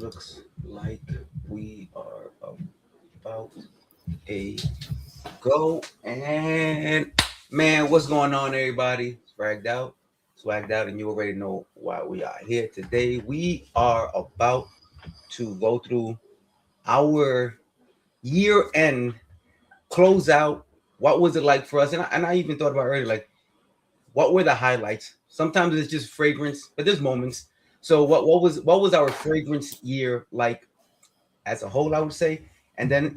looks like we are about a go. And man, what's going on, everybody? Swagged out, and you already know why we are here today. We are about to go through our year end closeout. What was it like for us? And I even thought about earlier, like, what were the highlights? Sometimes it's just fragrance, but there's moments. So what was our fragrance year like as a whole, I would say. And then,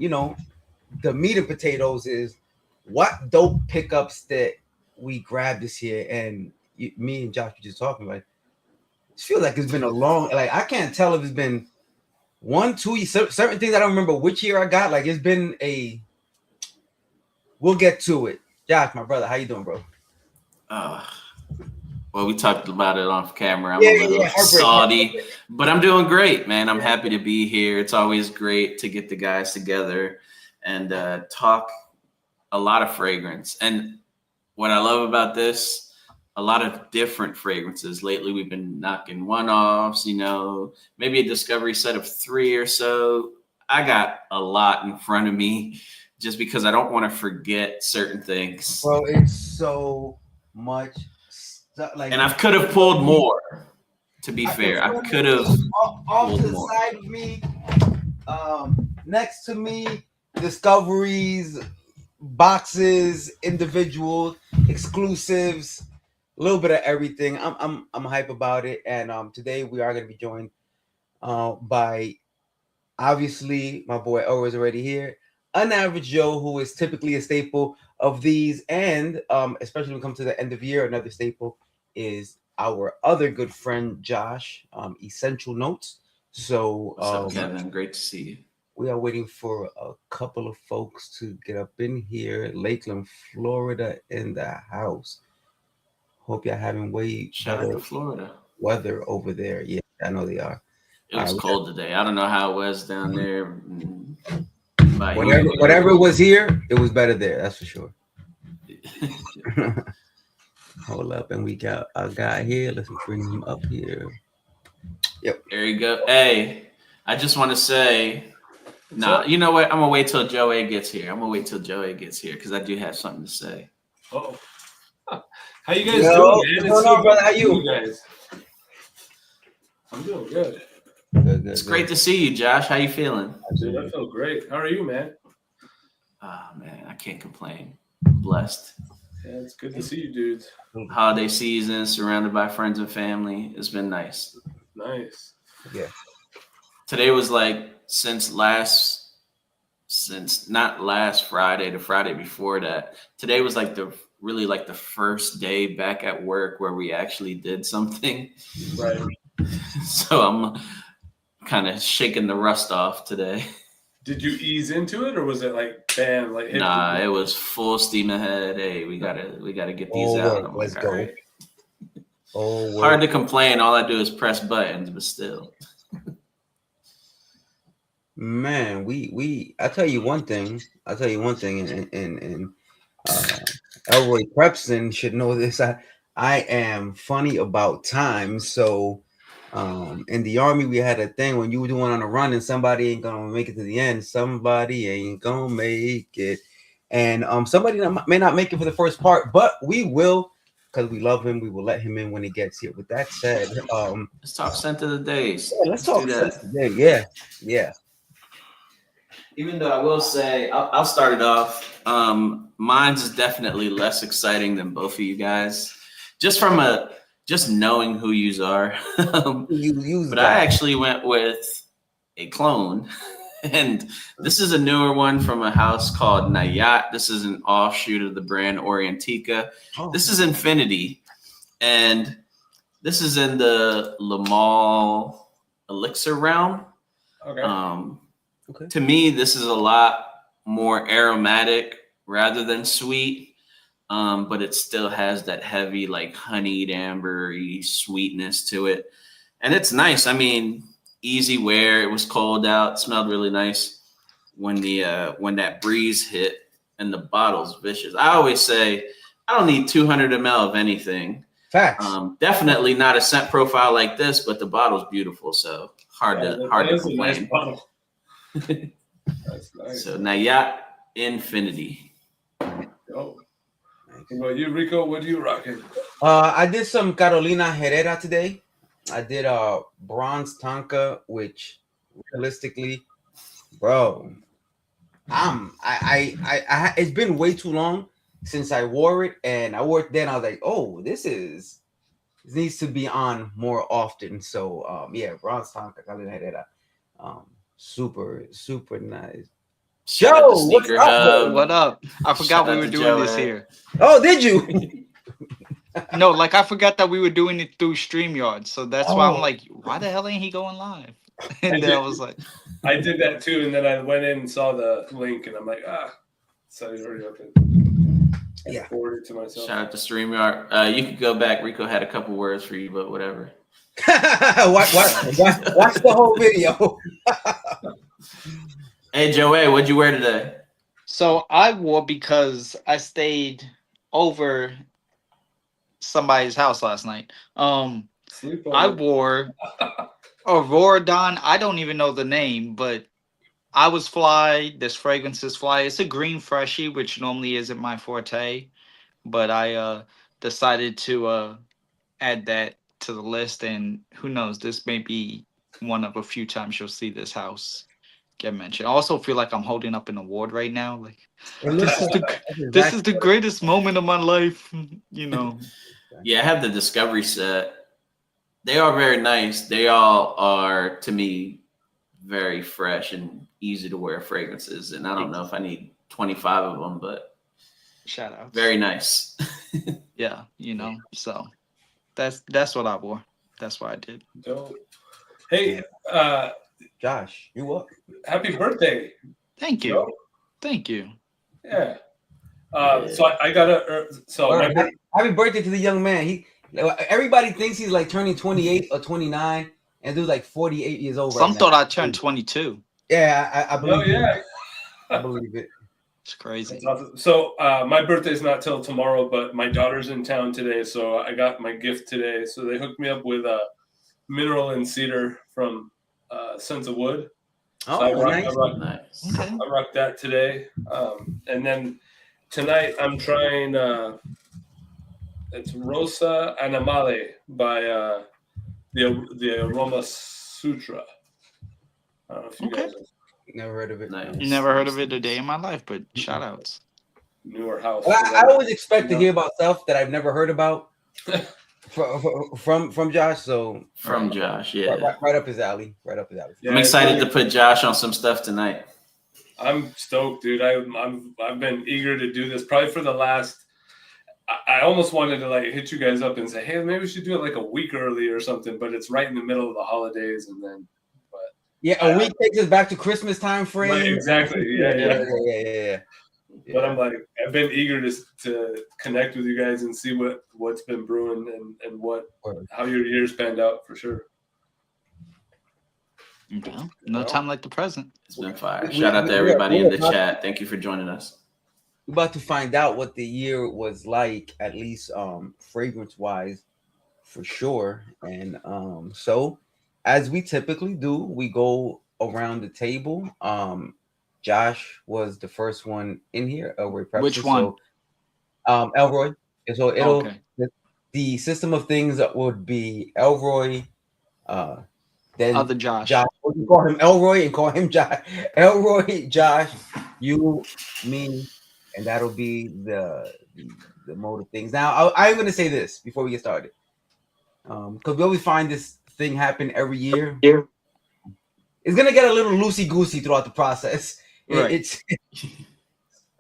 the meat and potatoes is what dope pickups that we grabbed this year. And me and Josh were just talking, like, it feels like it's been a long, like, I can't tell if it's been 1, 2 years, certain things I don't remember which year I got. Like, it's been we'll get to it. Josh, my brother, how you doing, bro? Uh, well, we talked about it off camera. I'm Yeah, a little salty, heartbreak. but I'm doing great, man. I'm happy to be here. It's always great to get the guys together and talk a lot of fragrance. And what I love about this, a lot of different fragrances. Lately, we've been knocking one-offs, maybe a discovery set of 3 or so. I got a lot in front of me just because I don't want to forget certain things. Well, it's so much stuff. Like, and I could have pulled more. To be fair, I could have off to the side of me, next to me, discoveries, boxes, individual exclusives, a little bit of everything. I'm hype about it, and today we are going to be joined by, obviously, my boy O is already here. An average Joe, who is typically a staple of these, and especially when it comes to the end of year, another staple is our other good friend Josh, Essential Notes. So, what's up, Kevin? Great to see you. We are waiting for a couple of folks to get up in here. Lakeland, Florida, in the house. Hope you're having shout out to Florida weather over there. Yeah, I know they are. It was cold today. I don't know how it was down there. Whatever it was here, it was better there. That's for sure. Hold up, and we got a guy here. Let's bring him up here. Yep. There you go. Hey, I just want to say, you know what? I'm gonna wait till Joe A gets here. Because I do have something to say. Oh, how you guys doing, man? No, brother. How you guys? I'm doing good. Good. It's great to see you, Josh. How you feeling? Dude, I feel great. How are you, man? Oh, man, I can't complain. Blessed. Yeah, it's good to see you, dudes. Holiday season, surrounded by friends and family. It's been nice. Nice. Yeah. Today was like since not last Friday, the Friday before that. Today was like the first day back at work where we actually did something. Right. So I'm kind of shaking the rust off today. Did you ease into it, or was it like bam, like hit? Nah, it was full steam ahead. Hey, we gotta get these out. Let's go. Right. Hard to complain. All I do is press buttons, but still. Man, I tell you one thing, and Elroy Prepson should know this. I am funny about time. So in the Army, we had a thing when you were doing on a run and somebody ain't gonna make it to the end. Somebody ain't gonna make it. And somebody may not make it for the first part, but we will, because we love him. We will let him in when he gets here. With that said, let's talk scent of the days. Yeah, let's talk scent of the day. Yeah. Even though I will say, I'll start it off. Mine's is definitely less exciting than both of you guys. Just knowing who yous are. But I actually went with a clone. And this is a newer one from a house called Nayat. This is an offshoot of the brand Orientica. Oh. This is Infinity. And this is in the Lamal Elixir realm. Okay. Okay. To me, this is a lot more aromatic rather than sweet. But it still has that heavy, like honeyed, ambery sweetness to it. And it's nice. I mean, easy wear. It was cold out. Smelled really nice when that breeze hit, and the bottle's vicious. I always say I don't need 200 ml of anything. Facts. Definitely not a scent profile like this, but the bottle's beautiful. So hard That to is a nice complain. bottle. That's nice. So Nayat Infinity. Oh. What about you, Rico? What are you rocking? I did some Carolina Herrera today. I did bronze Tonka, which realistically, bro, it's been way too long since I wore it, and I wore it then. I was like, oh, this needs to be on more often. So yeah, bronze Tonka Carolina Herrera, super nice. Shout out to Joe, what's Sneaker up, Hub. What up? I Shout forgot we out were to doing this Joey. here. Oh, did you? No, like I forgot that we were doing it through StreamYard. So that's why Oh. I'm like, why the hell ain't he going live? And then I was like, I did that too, and then I went in and saw the link, and I'm like, so it's already open. Yeah. Forwarded to myself. Shout out to StreamYard. You could go back. Rico had a couple words for you, but whatever. watch the whole video. Hey, Joey, what'd you wear today? so I wore because I stayed over somebody's house last night. Sleep on I it. wore Aurora Dawn. I don't even know the name, but I was fly. This fragrance is fly. It's a green freshie, which normally isn't my forte, but I decided to add that to the list. And who knows, this may be one of a few times you'll see this house get mentioned. I also feel like I'm holding up an award right now. Like this is the greatest moment of my life. You know. Yeah, I have the Discovery set. They are very nice. They all are, to me, very fresh and easy to wear fragrances. And I don't know if I need 25 of them, but Shout out. very nice. Yeah, you know. So that's what I wore. That's what I did. Dope. Hey, Josh, you up? happy birthday. Thank you. Joe. Thank you. Yeah. So I gotta. So Well, my bir- happy birthday to the young man. Everybody thinks he's like turning 28 or 29, and dude's like 48 years old. Some right thought now. I turned 22. Yeah, I oh believe. yeah. It. I believe it. It's crazy. That's awesome. So my birthday's not till tomorrow, but my daughter's in town today, so I got my gift today. So they hooked me up with a mineral and cedar from Sense of Wood. Oh, So I nice. Nice. Okay. I rocked that today, and then tonight I'm trying. It's Rosa Animale by the Aroma Sutra. I don't know if you Okay. guys Never heard of it. Nice. Never heard of it a day in my life, but shout outs. newer house. Well, I always expect to Yeah. hear about stuff that I've never heard about from Josh. So From Josh, yeah. right up his alley. Right up his alley. Yeah, I'm excited to put Josh on some stuff tonight. I'm stoked, dude. I've been eager to do this probably for the last. I almost wanted to like hit you guys up and say, hey, maybe we should do it like a week early or something, but it's right in the middle of the holidays, and then. Yeah, a week takes us back to Christmas time frame. Right, exactly. Yeah. Yeah. But I'm like, I've been eager to connect with you guys and see what's been brewing and how your year's panned out for sure. Okay. No time like the present. It's been fire. Shout out to everybody in the chat. Thank you for joining us. We're about to find out what the year was like, at least fragrance wise, for sure. And so as we typically do, we go around the table. Josh was the first one in here. Elroy Prepson. Which one? So, Elroy. So it'll Okay. the system of things would be Elroy, then Other Josh. Josh. We call him Elroy and call him Josh. Elroy, Josh, you, me, and that'll be the mode of things. Now, I'm going to say this before we get started, because we always find this thing happen every year. It's going to get a little loosey goosey throughout the process. Right. It's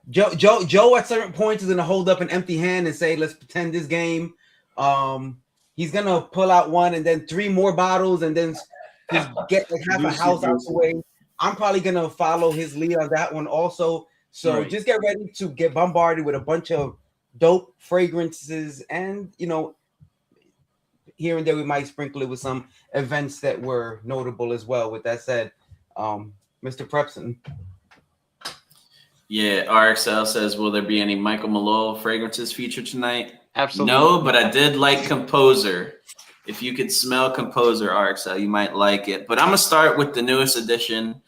Joe at certain points is going to hold up an empty hand and say, "Let's pretend this game." He's going to pull out one and then 3 more bottles and then just get like half a house out the way. I'm probably going to follow his lead on that one also. So Right. just get ready to get bombarded with a bunch of dope fragrances, and here and there we might sprinkle it with some events that were notable as well. With that said, Mr. Prepson. Yeah, RXL says, will there be any Michael Malone fragrances featured tonight? Absolutely. No, but I did like Composer If you could smell Composer RXL, you might like it. But I'm gonna start with the newest edition.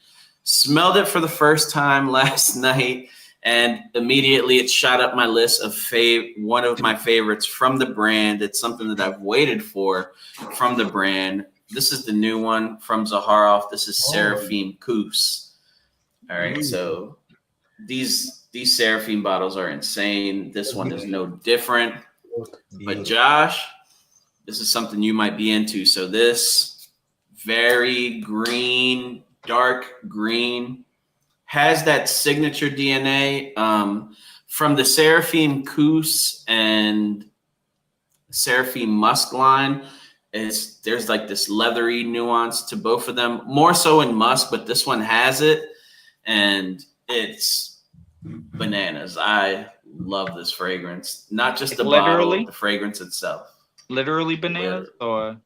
Smelled it for the first time last night, and immediately it shot up my list of one of my favorites from the brand. It's something that I've waited for from the brand. This is the new one from Zaharoff. This is Seraphim Kus. All right, so these Seraphim bottles are insane. This one is no different. But Josh, this is something you might be into. So this very green, dark green, has that signature DNA from the Seraphim Kus and Seraphim Musk line. There's like this leathery nuance to both of them, more so in Musk, but this one has it, and it's bananas. I love this fragrance, not just the bottle, the fragrance itself. Literally bananas, or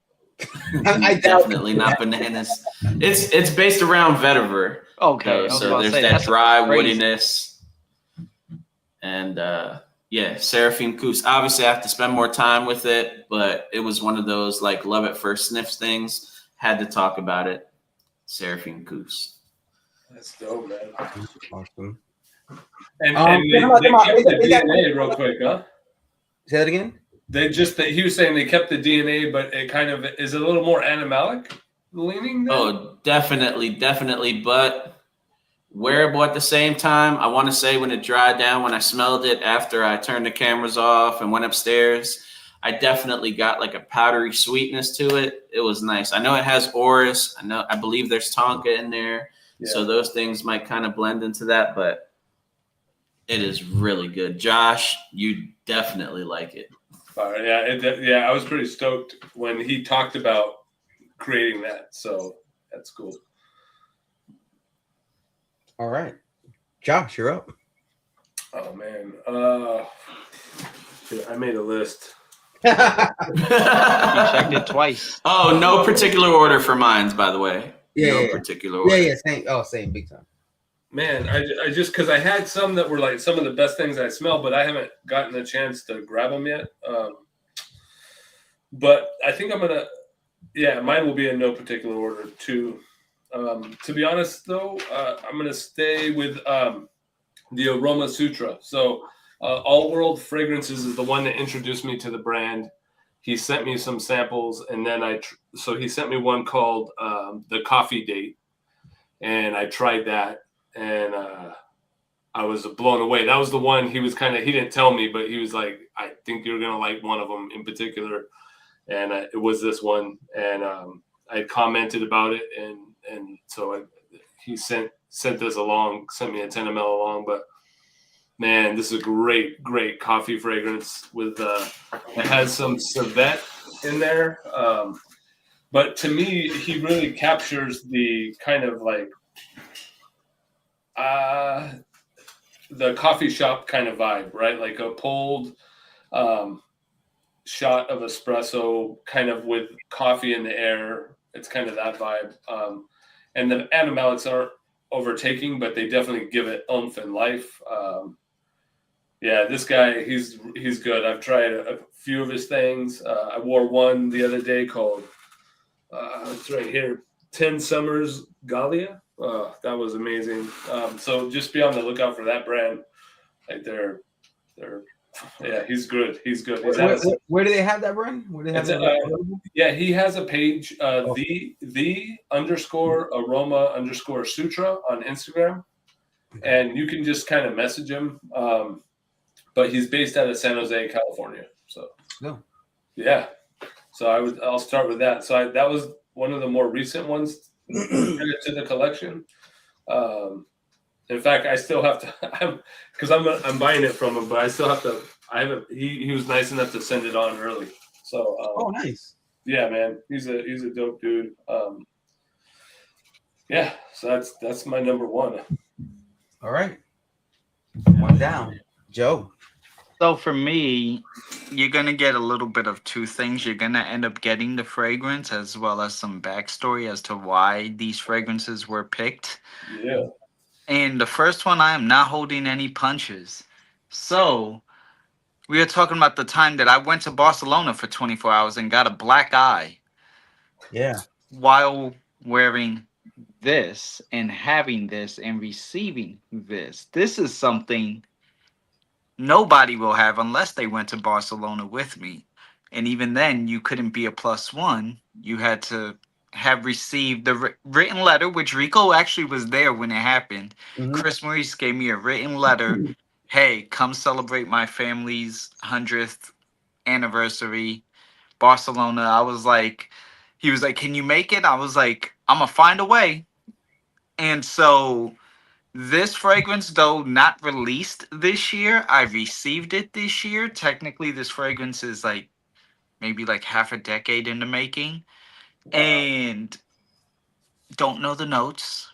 definitely not bananas. It's based around vetiver. Okay, so there's that dry woodiness, and Seraphim Kus. Obviously, I have to spend more time with it, but it was one of those like love at first sniffs things. Had to talk about it. Seraphim Kus. That's dope, man. Awesome. And they kept the DNA real quick, huh? Say that again. He was saying they kept the DNA, but it kind of is a little more animalic leaning there? Oh, definitely. But wearable at the same time. I want to say when it dried down, when I smelled it after I turned the cameras off and went upstairs, I definitely got like a powdery sweetness to it. It was nice. I know it has Oris. I believe there's Tonka in there. Yeah. So those things might kind of blend into that, but it is really good. Josh, you definitely like it. Yeah, I was pretty stoked when he talked about creating that. So that's cool. All right, Josh, you're up. Oh man, I made a list. You checked it twice. Oh, no particular order for mines, by the way. Yeah, particular order. Yeah, same. Oh, same, big time. Man, I just because I had some that were like some of the best things I smell, but I haven't gotten a chance to grab them yet. But I think I'm gonna, mine will be in no particular order too. To be honest, though, I'm gonna stay with the Aroma Sutra. So, All World Fragrances is the one that introduced me to the brand. He sent me some samples, and then so he sent me one called the Coffee Date, and I tried that. And I was blown away. That was the one he didn't tell me, but he was like, I think you're going to like one of them in particular. And it was this one. And I commented about it. And so he sent this along, sent me a 10 ml along. But man, this is a great, great coffee fragrance with, it has some civet in there. But to me, he really captures the kind of like, the coffee shop kind of vibe, right? Like a pulled shot of espresso kind of with coffee in the air. It's kind of that vibe. And the animalics aren't overtaking, but they definitely give it oomph and life. This guy, he's good. I've tried a few of his things. I wore one the other day called, it's right here, 10 Summers Galia. That was amazing. So just be on the lookout for that brand. Like he's good. He's good. Where do they have that brand? Where do they have that? He has a page, the _aroma _sutra on Instagram, and you can just kind of message him. But he's based out of San Jose, California. So so I'll start with that. So that was one of the more recent ones to the collection. In fact, I still have to, because I'm buying it from him, but I still have to. He was nice enough to send it on early. So nice. Yeah, man, he's a dope dude. So that's my number one. All right, one down, Joe. So for me, you're going to get a little bit of two things. You're going to end up getting the fragrance as well as some backstory as to why these fragrances were picked. Yeah. And the first one, I am not holding any punches. So We were talking about the time that I went to Barcelona for 24 hours and got a black eye Yeah. while wearing this and having this and receiving this. This is something nobody will have unless they went to Barcelona with me. And even then, you couldn't be a +1. You had to have received the written letter, which Rico actually was there when it happened. Mhm. Chris Maurice gave me a written letter. Hey, come celebrate my family's 100th anniversary. Barcelona. I was like, he was like, can you make it? I was like, I'm going to find a way. And so this fragrance, though not released this year, I received it this year. Technically, this fragrance is like maybe like half a decade in the making. And don't know the notes.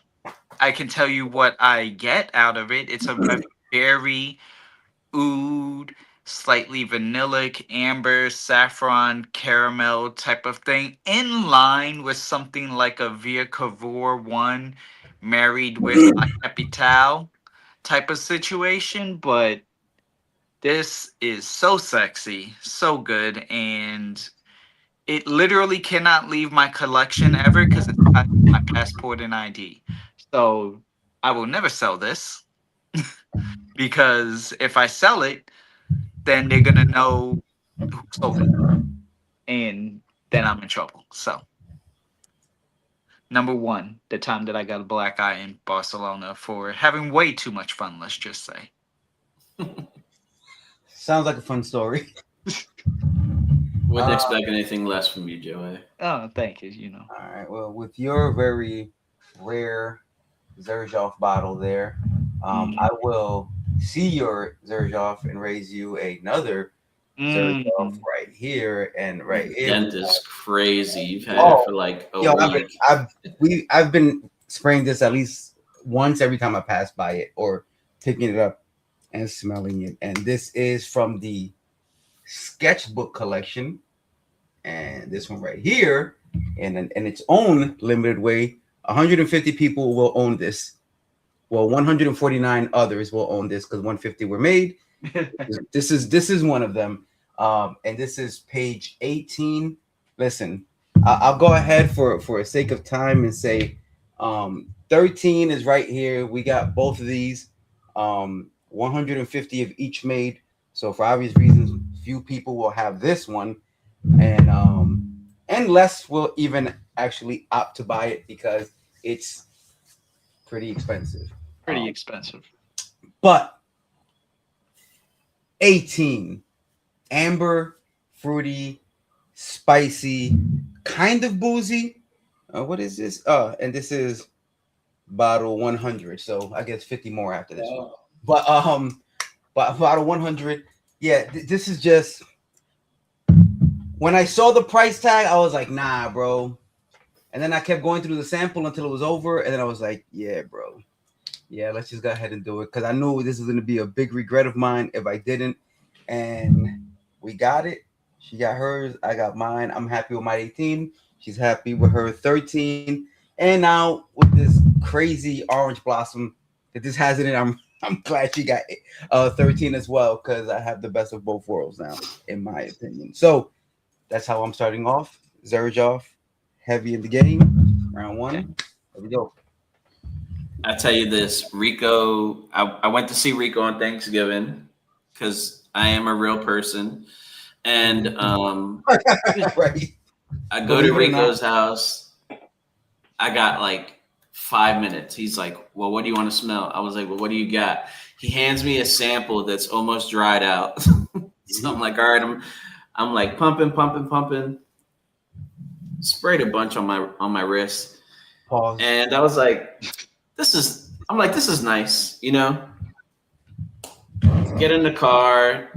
I can tell you what I get out of it. It's a very oud, slightly vanillic, amber, saffron, caramel type of thing, in line with something like a Via Cavour one married with La Capitale type of situation. But this is so sexy, so good, and it literally cannot leave my collection ever because it's tied to my passport and ID. So I will never sell this because if I sell it, then they're gonna know who sold it, and then I'm in trouble. So, number one, the time that I got a black eye in Barcelona for having way too much fun. Let's just say. Sounds like a fun story. Wouldn't expect anything less from you, Joey. Oh, thank you. You know. All right. Well, with your very rare Xerjoff bottle there, I will see your Xerjoff and raise you another Xerjoff right here and right here. Dent is crazy. You've had it for like a week. I've been spraying this at least once every time I pass by it or picking it up and smelling it. And this is from the Sketchbook collection, and this one right here, and in its own limited way, 150 people will own this. Well, 149 others will own this because 150 were made. This is one of them, and this is page 18. Listen, I'll go ahead for a sake of time and say 13 is right here. We got both of these, 150 of each made. So for obvious reasons, few people will have this one, and less will even actually opt to buy it because it's pretty expensive. Pretty expensive. But 18, amber, fruity, spicy, kind of boozy. What is this? And this is bottle 100. So I guess 50 more after this one. But bottle 100. Yeah, this is just. When I saw the price tag, I was like, nah, bro. And then I kept going through the sample until it was over, and then I was like, yeah, bro. Yeah, let's just go ahead and do it because I knew this was going to be a big regret of mine if I didn't. And we got it. She got hers. I got mine. I'm happy with my 18. She's happy with her 13. And now with this crazy orange blossom that this has in it, I'm glad she got 13 as well because I have the best of both worlds now, in my opinion. So that's how I'm starting off. Xerjoff, heavy in the game. Round one. Okay. There we go. I tell you this, Rico, I went to see Rico on Thanksgiving because I am a real person. And right. I go to Rico's house. I got like 5 minutes. He's like, well, what do you want to smell? I was like, well, what do you got? He hands me a sample that's almost dried out. So I'm like, all right, I'm like pumping. Sprayed a bunch on my wrist. Pause. And I was like, this is nice, you know? Get in the car,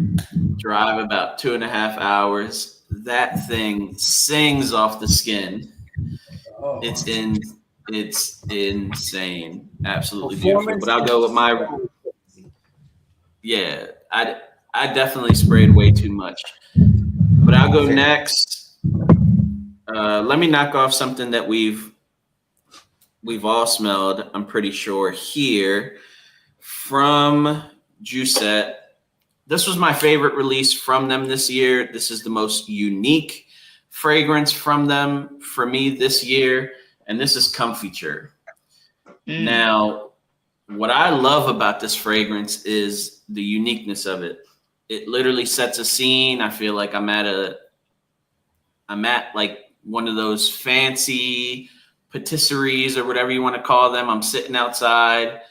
drive about 2.5 hours. That thing sings off the skin. Oh. It's insane. Absolutely beautiful. But I'll go with I definitely sprayed way too much. But I'll go next. Let me knock off something that we've all smelled, I'm pretty sure, here from Juicette. this was my favorite release from them this year. This is the most unique fragrance from them for me this year, and this is Comfiture. Now, what I love about this fragrance is the uniqueness of it. It literally sets a scene. I feel like I'm at like one of those fancy patisseries or whatever you want to call them. I'm sitting outside,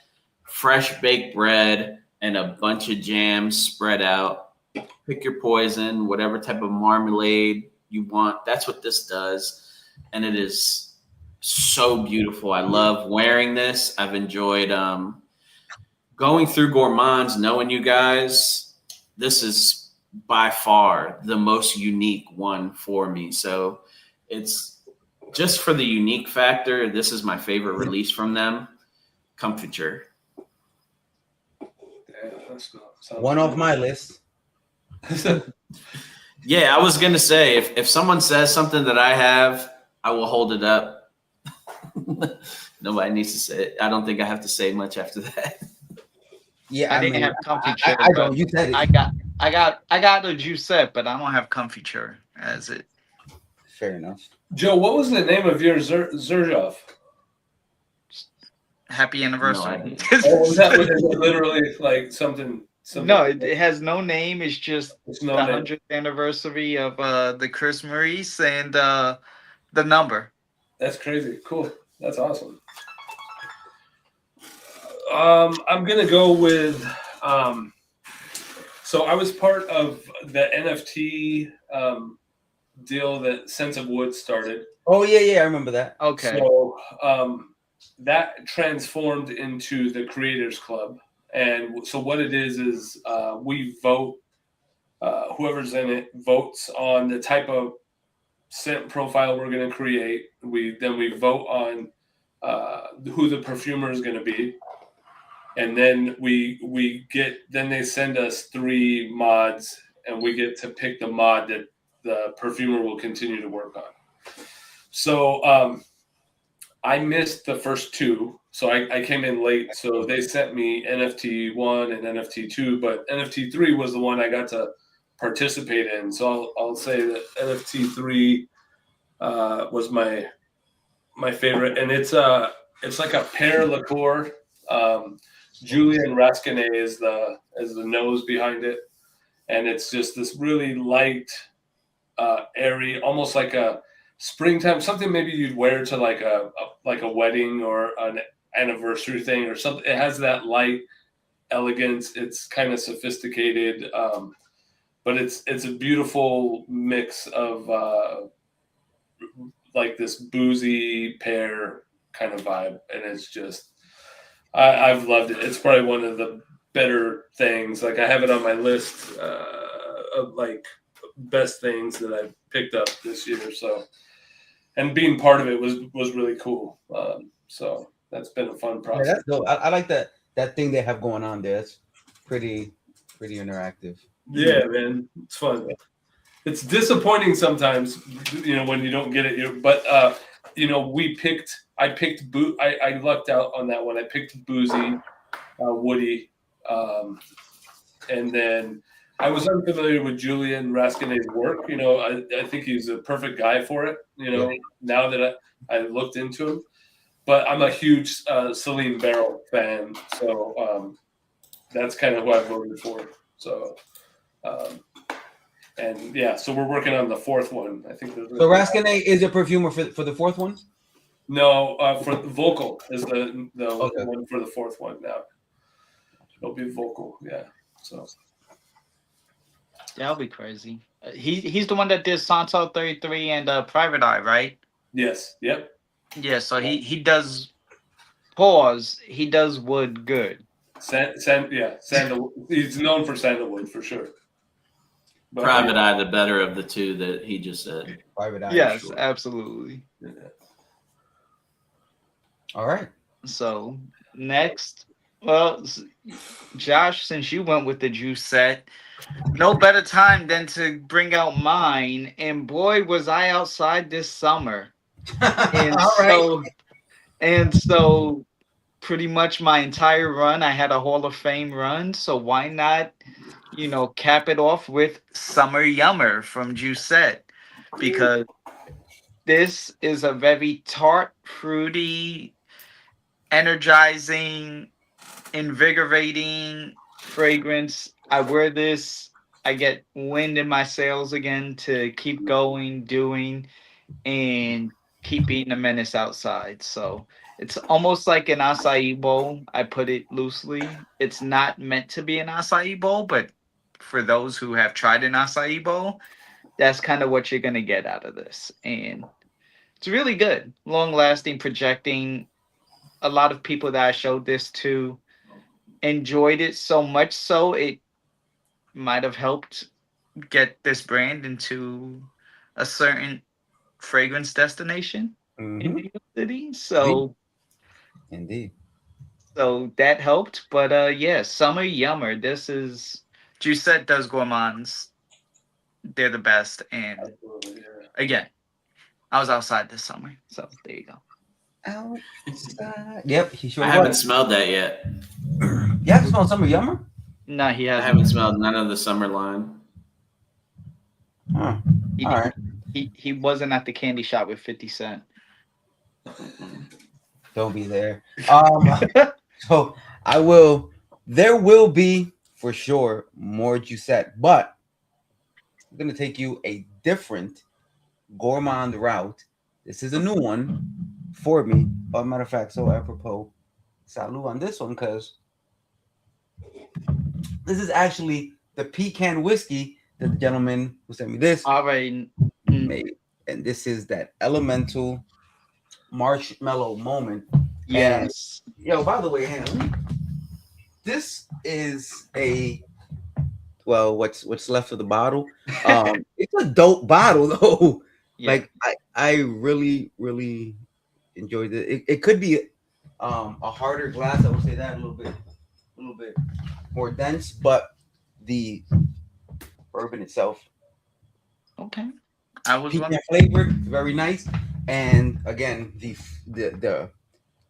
fresh baked bread and a bunch of jams spread out. Pick your poison, whatever type of marmalade you want. That's what this does. And it is so beautiful. I love wearing this. I've enjoyed going through Gourmands, knowing you guys. This is by far the most unique one for me. So it's just for the unique factor. This is my favorite release from them, Comfiture. One off my list. Yeah, I was gonna say if someone says something that I have, I will hold it up. Nobody needs to say it. I don't think I have to say much after that. Yeah, I didn't have Comfiture. I don't. You said it. I got the Giuseppe, but I don't have Comfiture as it. Fair enough. Joe, what was the name of your Xerjoff? Happy anniversary. Oh, was that literally like something? No, it has no name. It's just It's the no name. 100th anniversary of the Chris Maurice and the number. That's crazy. Cool. That's awesome. I'm gonna go with. So I was part of the NFT deal that Sense of Wood started. Oh yeah, I remember that. Okay. So that transformed into the Creators Club. And so what it is we vote, whoever's in it votes on the type of scent profile we're going to create. We vote on who the perfumer is going to be. And then then they send us 3 mods and we get to pick the mod that the perfumer will continue to work on. So I missed the first 2. So I came in late. So they sent me NFT 1 and NFT 2, but NFT 3 was the one I got to participate in. So I'll say that NFT 3 was my favorite. And it's like a pear liqueur. Julian Rascanet is the nose behind it. And it's just this really light, airy, almost like a springtime, something maybe you'd wear to like a wedding or an anniversary thing or something. It has that light elegance. It's kind of sophisticated, but it's a beautiful mix of like this boozy pear kind of vibe, and it's just I've loved it. It's probably one of the better things. Like I have it on my list of like best things that I've picked up this year. So, and being part of it was really cool. So that's been a fun process. Yeah, that's dope. I like that thing they have going on there. It's pretty interactive. Yeah, man, it's fun. It's disappointing sometimes, when you don't get it. But I lucked out on that one. I picked Boozy, Woody, and then I was unfamiliar with Julian Rascanet's work. I think he's a perfect guy for it. Now that I looked into him, but I'm a huge Celine Barrel fan, so that's kind of who I voted for. So, so we're working on the 4th one. I think. So Rascanet is a perfumer for the 4th one? No, for Vocal is the Okay. one for the 4th one now. It'll be Vocal, yeah. So That'll be crazy. He's the one that did Santo 33 and Private Eye, right? yes, yep. Yeah, so he does he does wood good. Sandalwood. He's known for sandalwood for sure. But, Private Eye, the better of the 2 that he just said. Private Eye. Yes, sure. absolutely. Yeah. All right. So next, well, Josh, since you went with the juice set, no better time than to bring out mine. And boy, was I outside this summer. And All right. so pretty much my entire run. I had a Hall of Fame run, so why not, cap it off with Summer Yummer from Juicette? Because this is a very tart, fruity, energizing, invigorating fragrance. I wear this, I get wind in my sails again to keep going, doing, and keep being a menace outside. So it's almost like an acai bowl. I put it loosely. It's not meant to be an acai bowl, but for those who have tried an acai bowl, that's kind of what you're going to get out of this. And it's really good, long lasting, projecting. A lot of people that I showed this to enjoyed it so much so it might have helped get this brand into a certain fragrance destination in Mhm. New York City. So Indeed. that helped. But yeah, Summer Yummer. This is Juicette does gourmands. They're the best. And Absolutely, yeah. again, I was outside this summer. So there you go. Outside. Yep, he sure I haven't was. smelled that yet. You have to smell Summer Yummer? No, he I hasn't. haven't smelled none of the summer line. Huh. He, All right. he wasn't at the candy shop with 50 Cent. Don't be there. So there will be for sure more Juicette, but I'm gonna take you a different gourmand route. This is a new one for me. Matter of fact, so apropos, salute on this one because this is actually the pecan whiskey that the gentleman who sent me this All right. made, and this is that elemental marshmallow moment. Yes. Yo, by the way, Hannah, this is what's left of the bottle. It's a dope bottle though. Yeah. Like I really, really enjoyed it. It could be a harder glass. I would say that a little bit more dense, but the bourbon itself, Okay. I was pecan wondering. flavored, very nice. And again, the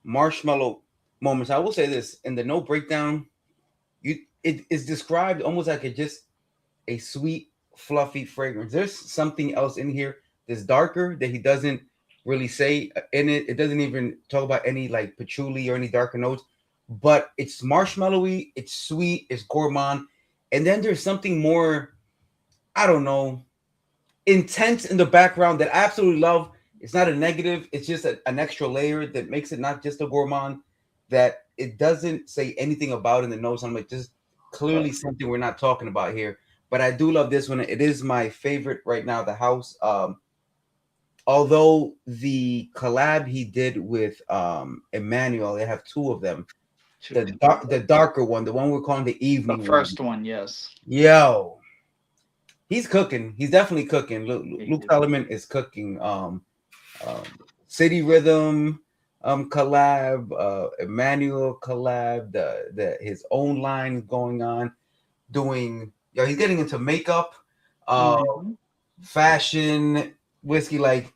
marshmallow moments. I will say this in the note breakdown, it is described almost like just a sweet, fluffy fragrance. There's something else in here that's darker that he doesn't really say in it. It doesn't even talk about any like patchouli or any darker notes, but it's marshmallowy, it's sweet, it's gourmand, and then there's something more, I don't know, intense in the background that I absolutely love. It's not a negative, it's just an extra layer that makes it not just a gourmand that it doesn't say anything about in the notes. I'm like, this is clearly something we're not talking about here. But I do love this one. It is my favorite right now, the house. Although the collab he did with Emmanuel, they have two of them. The darker one, the one we're calling the evening. The first one, yes. Yo, he's cooking. He's definitely cooking. Luke is. Solomon is cooking. City Rhythm collab, Emmanuel collab, his own line going on, doing. He's getting into makeup, fashion, whiskey. Like,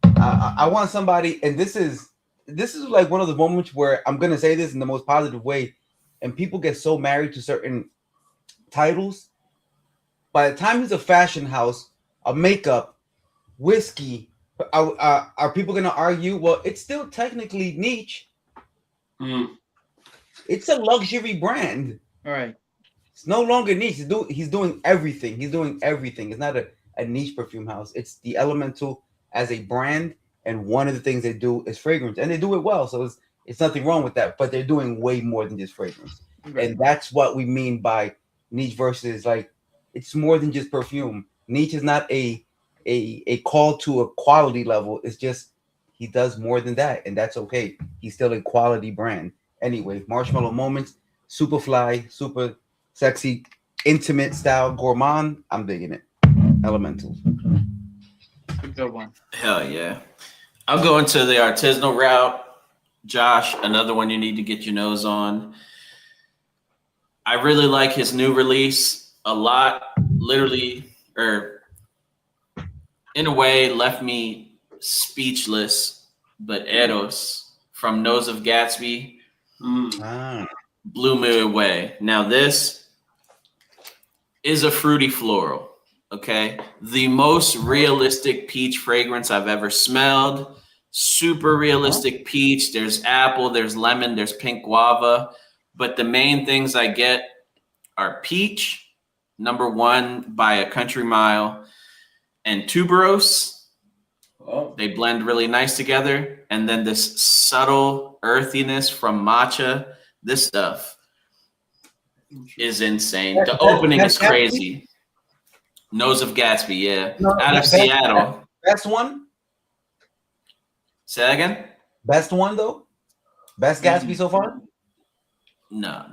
I want somebody, and this is like one of the moments where I'm gonna say this in the most positive way, and people get so married to certain titles. By the time he's a fashion house, a makeup, whiskey, are people gonna argue? Well, it's still technically niche. It's a luxury brand. All right. It's no longer niche. He's doing everything. He's doing everything. It's not a niche perfume house. It's the Elemental as a brand, and one of the things they do is fragrance, and they do it well. So it's nothing wrong with that. But they're doing way more than just fragrance, and that's what we mean by niche versus like it's more than just perfume. Niche is not a call to a quality level. It's just he does more than that, and that's okay. He's still a quality brand. Anyway, Marshmallow Moments, super fly, super sexy, intimate style gourmand. I'm digging it. Elemental. A good one. Hell yeah. I'll go into the artisanal route. Josh, another one you need to get your nose on. I really like his new release a lot. Literally, or in a way, left me speechless. But Eros from Nose of Gatsby. Mm. Ah, Blew me away. Now this is a fruity floral. Okay, the most realistic peach fragrance I've ever smelled. Super realistic peach. There's apple, there's lemon, there's pink guava. But the main things I get are peach, number one by a country mile, and tuberose. Oh, They blend really nice together. And then this subtle earthiness from matcha. This stuff is insane. The opening is crazy. Nose of Gatsby, yeah. No, Out of best- Seattle. best one, Say that again? best one though, best Gatsby so far. No.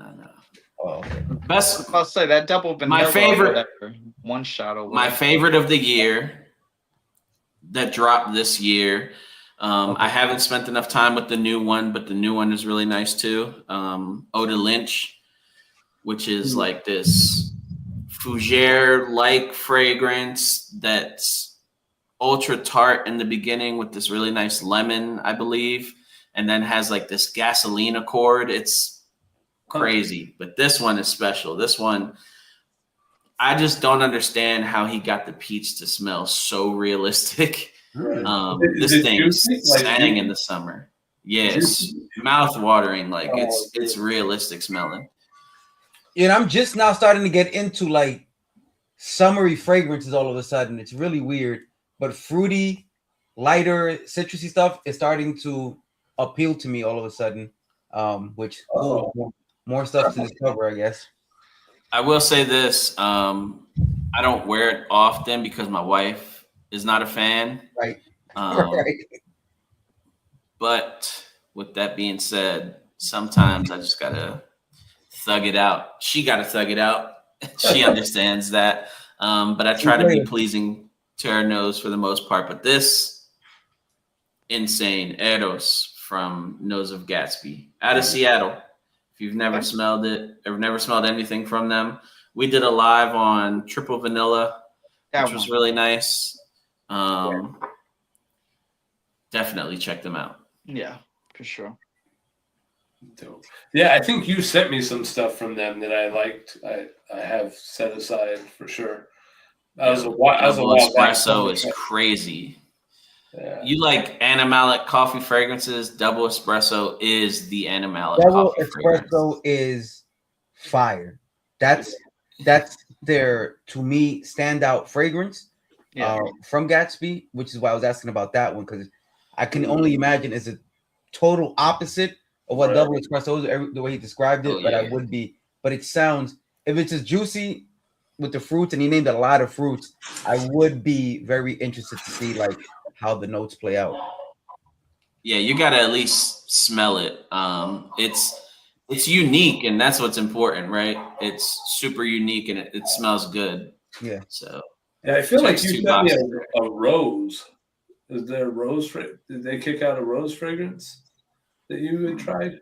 Oh, okay. Best, I'll say that double vanilla. My favorite- or whatever, one shot over. my favorite of the year that dropped this year. I haven't spent enough time with the new one, but the new one is really nice too. Oda Lynch, which is like this fougere-like fragrance that's ultra tart in the beginning with this really nice lemon, I believe, and then has like this gasoline accord. It's crazy, but this one is special. This one, I just don't understand how he got the peach to smell so realistic. Is This it thing juicy? Like sang juicy? in the summer. Yes, Juicy? mouth watering. Like Oh, it's realistic smelling. And I'm just now starting to get into like summery fragrances all of a sudden. It's really weird, but fruity, lighter, citrusy stuff is starting to appeal to me all of a sudden. Which more stuff to discover, I guess. I will say this: I don't wear it often because my wife is not a fan. Right. Right. But with that being said, sometimes I just gotta thug it out. She gotta thug it out. She understands that. But I try to be pleasing to her nose for the most part. But this insane Eros from Nose of Gatsby out of Seattle. If you've never smelled it or never smelled anything from them, we did a live on Triple Vanilla, which was really nice. Definitely check them out. Yeah, for sure. dope. Yeah, I think you sent me some stuff from them that I liked. I have set aside for sure. That was a while. Double espresso is crazy. Yeah. You like animalic coffee fragrances? Double espresso is the animalic Double coffee fragrance. espresso is fire. That's their, to me, standout fragrance from Gatsby, which is why I was asking about that one, because I can only imagine it's a total opposite of what double espresso is, the way he described it. But it sounds, if it's as juicy with the fruits, and he named a lot of fruits, I would be very interested to see like how the notes play out. Yeah, you gotta at least smell it. It's unique, and that's what's important, right? It's super unique, and it smells good. Yeah. So Yeah, I feel like Checks you two sent me boxes. a rose. Is there a rose? Did they kick out a rose fragrance that you had tried?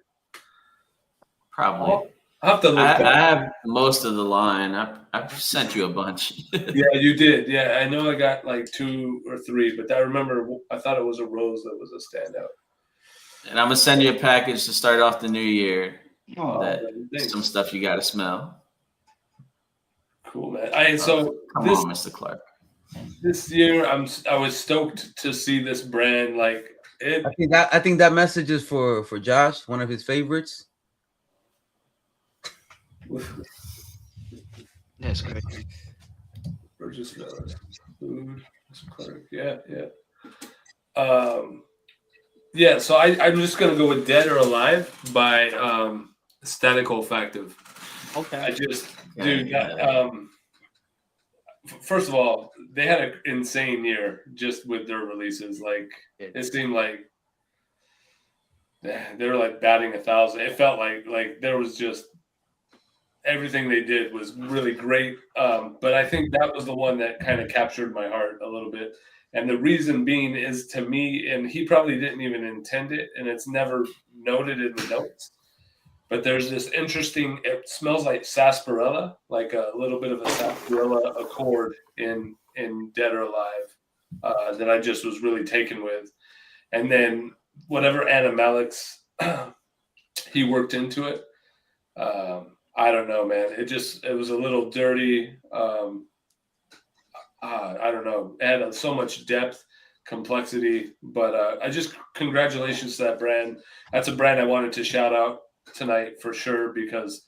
probably. I'll have to look. I back. have most of the line. I've sent you a bunch. Yeah, you did. Yeah, I know I got like 2 or 3, but I remember I thought it was a rose that was a standout. And I'm gonna send you a package to start off the new year. Oh, That thanks. some stuff you gotta smell. Cool, man. So Come this on, Mr. Clark. this year, I was stoked to see this brand. Like it. I think that message is for Josh, one of his favorites. That's great. Burgess Mills, food, Clark. Yeah. So I'm just gonna go with Dead or Alive by Static Olfactive. Okay. I just, Okay, dude, first of all, they had an insane year just with their releases. Like it seemed like they were like batting 1,000. It felt like there was just everything they did was really great. But I think that was the one that kind of captured my heart a little bit. And the reason being is, to me, and he probably didn't even intend it, and it's never noted in the notes, but there's this interesting, it smells like sarsaparilla, like a little bit of a sarsaparilla accord in Dead or Alive that I just was really taken with. And then whatever animalics he worked into it. I don't know, man. It was a little dirty. I don't know. It had so much depth, complexity, but I just congratulations to that brand. That's a brand I wanted to shout out tonight for sure because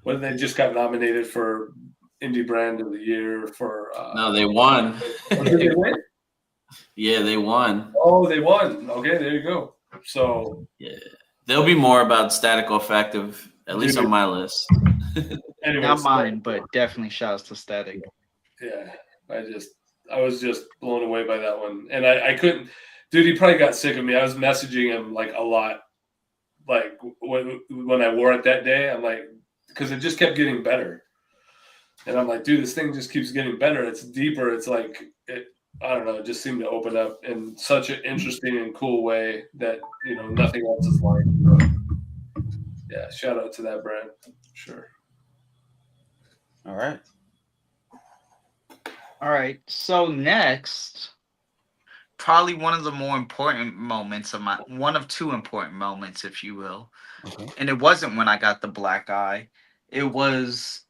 when they just got nominated for Indie Brand of the Year for. No, they won. Did they win? Yeah, they won. Oh, they won. Okay, there you go. So yeah, there'll be more about Statical Effective, at least on my list. Anyways, Not mine, but definitely shouts to Static. Yeah, I was just blown away by that one, and I couldn't, dude. He probably got sick of me. I was messaging him like a lot, like when I wore it that day. I'm like, because it just kept getting better, and I'm like, dude, this thing just keeps getting better. It's deeper. It's like I don't know. It just seemed to open up in such an interesting and cool way that nothing else is like. Yeah, shout out to that brand. Sure. All right. All right. So next, probably one of the more important moments of one of two important moments, if you will. Okay. And it wasn't when I got the black eye. It was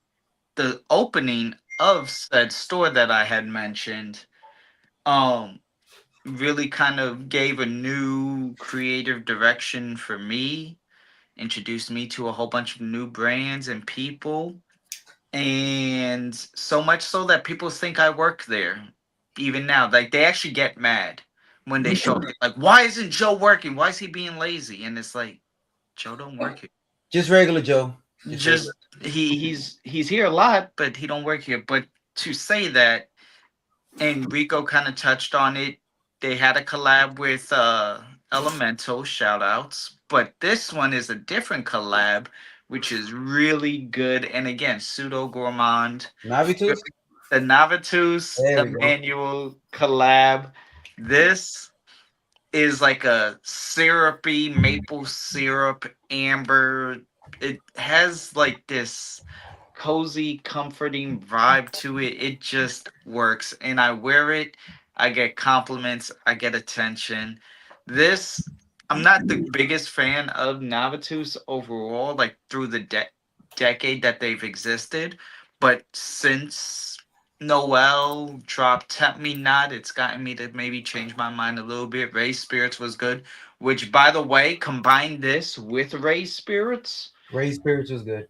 the opening of said store that I had mentioned. Really kind of gave a new creative direction for me, introduced me to a whole bunch of new brands and people. And so much so that people think I work there even now. Like they actually get mad when they show up. Like, why isn't Joe working? Why is he being lazy? And it's like, Joe don't work here. Just regular Joe. Just he's here a lot, but he don't work here. But to say that, and Rico kind of touched on it, they had a collab with Elemental, shout outs. But this one is a different collab, which is really good. And again, Pseudo Gourmand. Navitus? The Navitus Emmanuel collab. This is like a syrupy maple syrup amber. It has like this cozy, comforting vibe to it. It just works. And I wear it. I get compliments. I get attention. This, I'm not the biggest fan of Navitus overall, like through the decade that they've existed. But since Noel dropped Tempt Me Not, it's gotten me to maybe change my mind a little bit. Ray Spirits was good, which, by the way, combine this with Ray Spirits. Ray Spirits was good.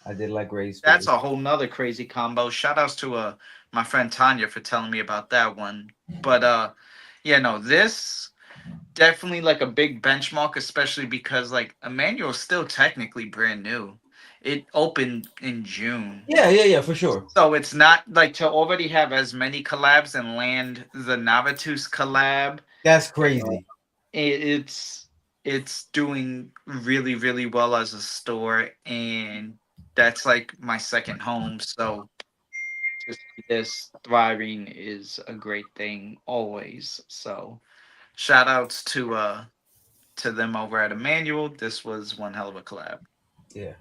I did like Ray Spirits. That's a whole nother crazy combo. Shout outs to my friend Tanya for telling me about that one. But this definitely like a big benchmark, especially because like Emmanuel's still technically brand new. It opened in June. Yeah, for sure. So it's not like to already have as many collabs and land the Navitus collab. That's crazy. It's doing really, really well as a store, and that's like my second home. So just this thriving is a great thing always. So shout outs to them over at Emmanuel. This was one hell of a collab. Yeah.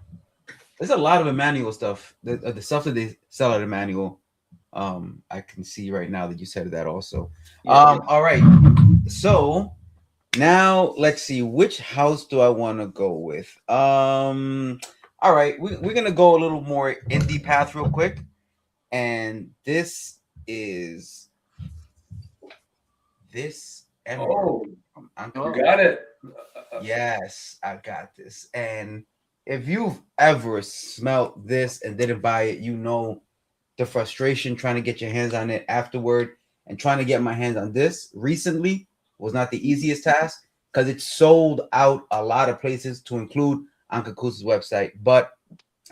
There's a lot of Emmanuel stuff. The stuff that they sell at Emmanuel, I can see right now that you said that also. Yeah. All right. So now let's see, which house do I want to go with? All right, we're gonna go a little more indie path real quick, and this is this. Oh, Uncle. you got it. Yes, I got this. And if you've ever smelt this and didn't buy it, you know the frustration trying to get your hands on it afterward. And trying to get my hands on this recently was not the easiest task because it sold out a lot of places, to include Uncle Koos's website. But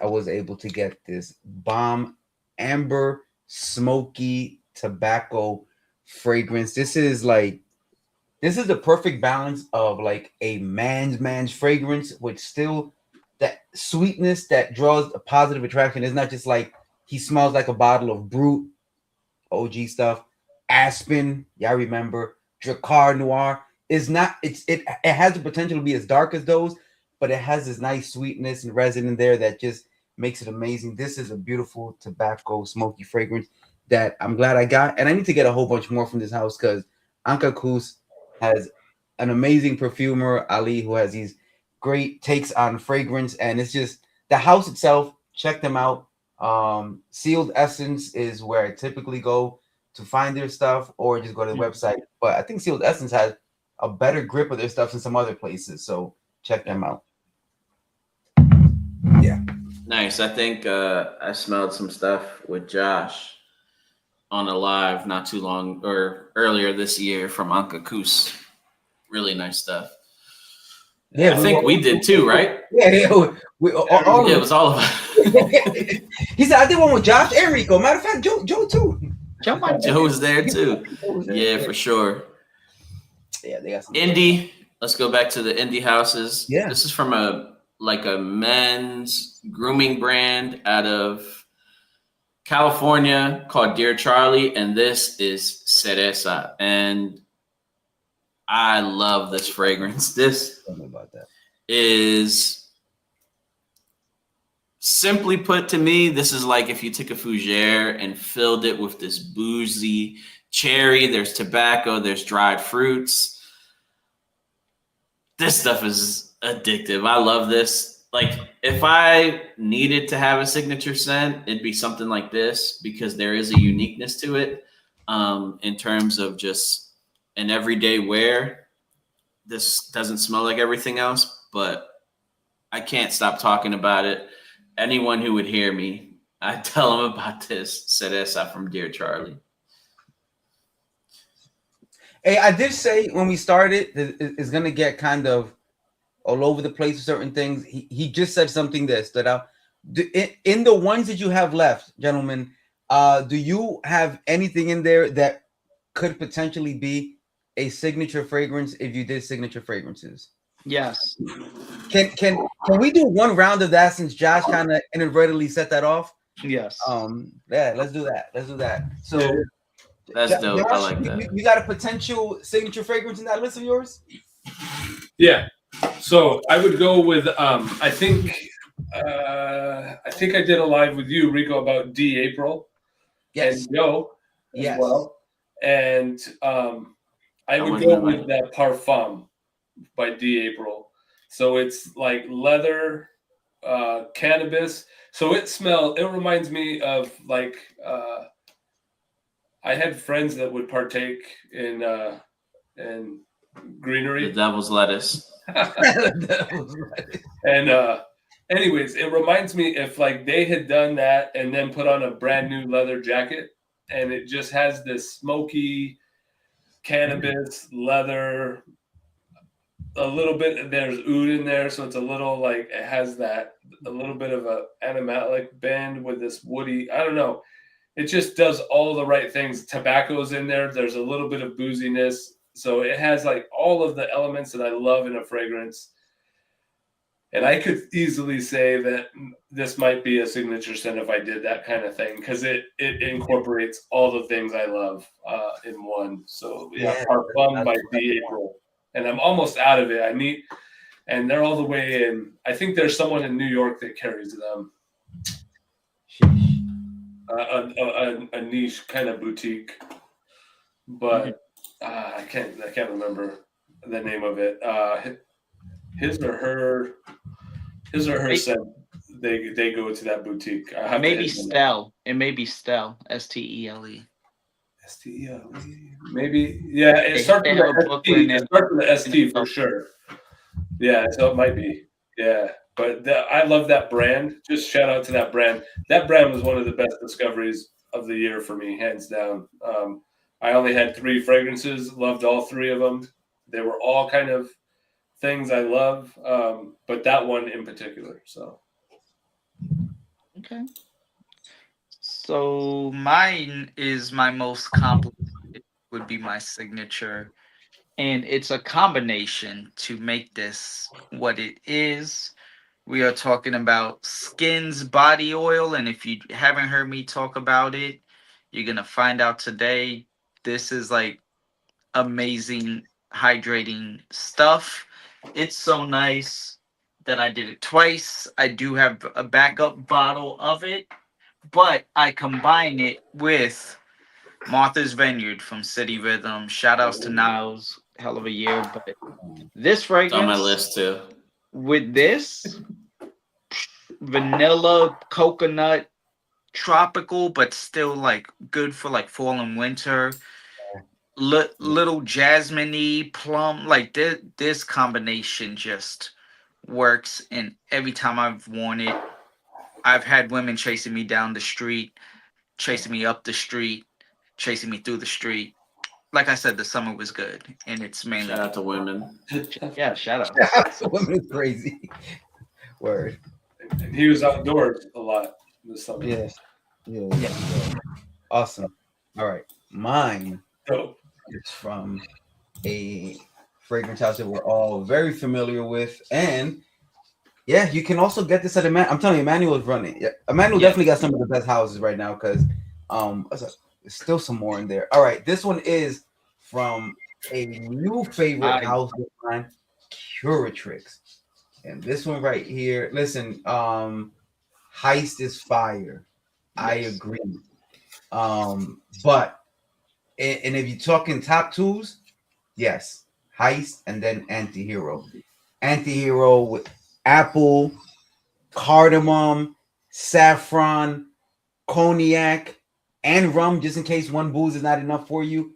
I was able to get this bomb amber smoky tobacco fragrance. This is the perfect balance of like a man's fragrance with still that sweetness that draws a positive attraction. It's not just like he smells like a bottle of Brut, OG stuff. Aspen, y'all remember Drakkar Noir. It has the potential to be as dark as those, but it has this nice sweetness and resin in there that just makes it amazing. This is a beautiful tobacco smoky fragrance that I'm glad I got, and I need to get a whole bunch more from this house because Uncle Koos has an amazing perfumer, Ali, who has these great takes on fragrance, and it's just the house itself. Check them out. Sealed Essence is where I typically go to find their stuff, or just go to the website. But I think Sealed Essence has a better grip of their stuff than some other places, so check them out. Yeah. Nice. I think I smelled some stuff with Josh on a live not too long or earlier this year from Anka Kus. Really nice stuff. Yeah, I think we did too, right? Yeah, yeah. It was all of us. He said, I did one with Josh and Rico. Matter of fact, Joe too. Joe was there too. Yeah, for sure. Yeah, they got some Indie. Let's go back to the indie houses. Yeah. This is from a men's grooming brand out of California called Dear Charlie, and this is Cereza. And I love this fragrance. This Tell me about that. is, simply put to me, this is like if you took a fougere and filled it with this boozy cherry. There's tobacco, there's dried fruits. This stuff is addictive. I love this. Like, if I needed to have a signature scent, it'd be something like this, because there is a uniqueness to it in terms of just an everyday wear. This doesn't smell like everything else, but I can't stop talking about it. Anyone who would hear me, I tell them about this Cereza from Dear Charlie. Hey, I did say when we started that it's gonna get kind of all over the place with certain things. He just said something that stood out. In the ones that you have left, gentlemen, do you have anything in there that could potentially be a signature fragrance if you did signature fragrances? Yes. Can we do one round of that, since Josh kind of inadvertently set that off? Yes. Yeah, let's do that. So That's dope. Josh, I like that. You got a potential signature fragrance in that list of yours? Yeah. So I would go with I think I did a live with you, Rico, about D April. Yes. And Joe as Yes. well. And I would wouldn't go have with it. that Parfum by D April. So it's like leather, cannabis. So it reminds me of like I had friends that would partake in greenery. The devil's lettuce. And anyways, it reminds me if like they had done that and then put on a brand new leather jacket, and it just has this smoky cannabis leather, a little bit, there's oud in there, so it's a little like it has that a little bit of a animalic bend with this woody, I don't know, it just does all the right things. Tobacco's in there, there's a little bit of booziness, so it has like all of the elements that I love in a fragrance. And I could easily say that this might be a signature scent if I did that kind of thing, because it incorporates all the things I love in one. So yeah, Parfum by D April, and I'm almost out of it. And they're all the way in. I think there's someone in New York that carries them. A niche kind of boutique, but I can't remember the name of it. His or her scent. They go to that boutique. Maybe Stelle. It may be Stelle. Stelle. Stelle. Maybe. Yeah. It starts with the ST. It starts with the ST for sure. Yeah. So it might be. Yeah. But I love that brand. Just shout out to that brand. That brand was one of the best discoveries of the year for me, hands down. I only had 3 fragrances. Loved all 3 of them. They were all kind of things I love, but that one in particular. So Okay. So mine is my most complicated, would be my signature, and it's a combination to make this what it is. We are talking about Skins body oil, and if you haven't heard me talk about it, you're gonna find out today. This is like amazing hydrating stuff. It's so nice that I did it twice. I do have a backup bottle of it, but I combine it with Martha's Vineyard from City Rhythm. Shout outs to Niles, hell of a year. But this It's fragrance on my list too. with this vanilla, coconut, tropical, but still like good for like fall and winter. Little jasmine-y, plum, like this combination just works. And every time I've worn it, I've had women chasing me down the street, chasing me up the street, chasing me through the street. Like I said, the summer was good, and it's mainly Shout out to women. yeah. Shout out. Women is crazy. Word. And he was outdoors a lot this summer. Yeah. Yeah. Awesome. All right. Mine Dope. is from a fragrance house that we're all very familiar with. And yeah, you can also get this at I'm telling you, Emmanuel's running. Yeah, Emmanuel Yeah. definitely got some of the best houses right now because there's still some more in there. All right, this one is from a new favorite house of mine, Curatrix. And this one right here, listen, Heist is fire. I agree. But and if you're talking top twos, yes, Heist and then Anti-Hero. Anti-Hero with apple, cardamom, saffron, cognac, and rum, just in case one booze is not enough for you.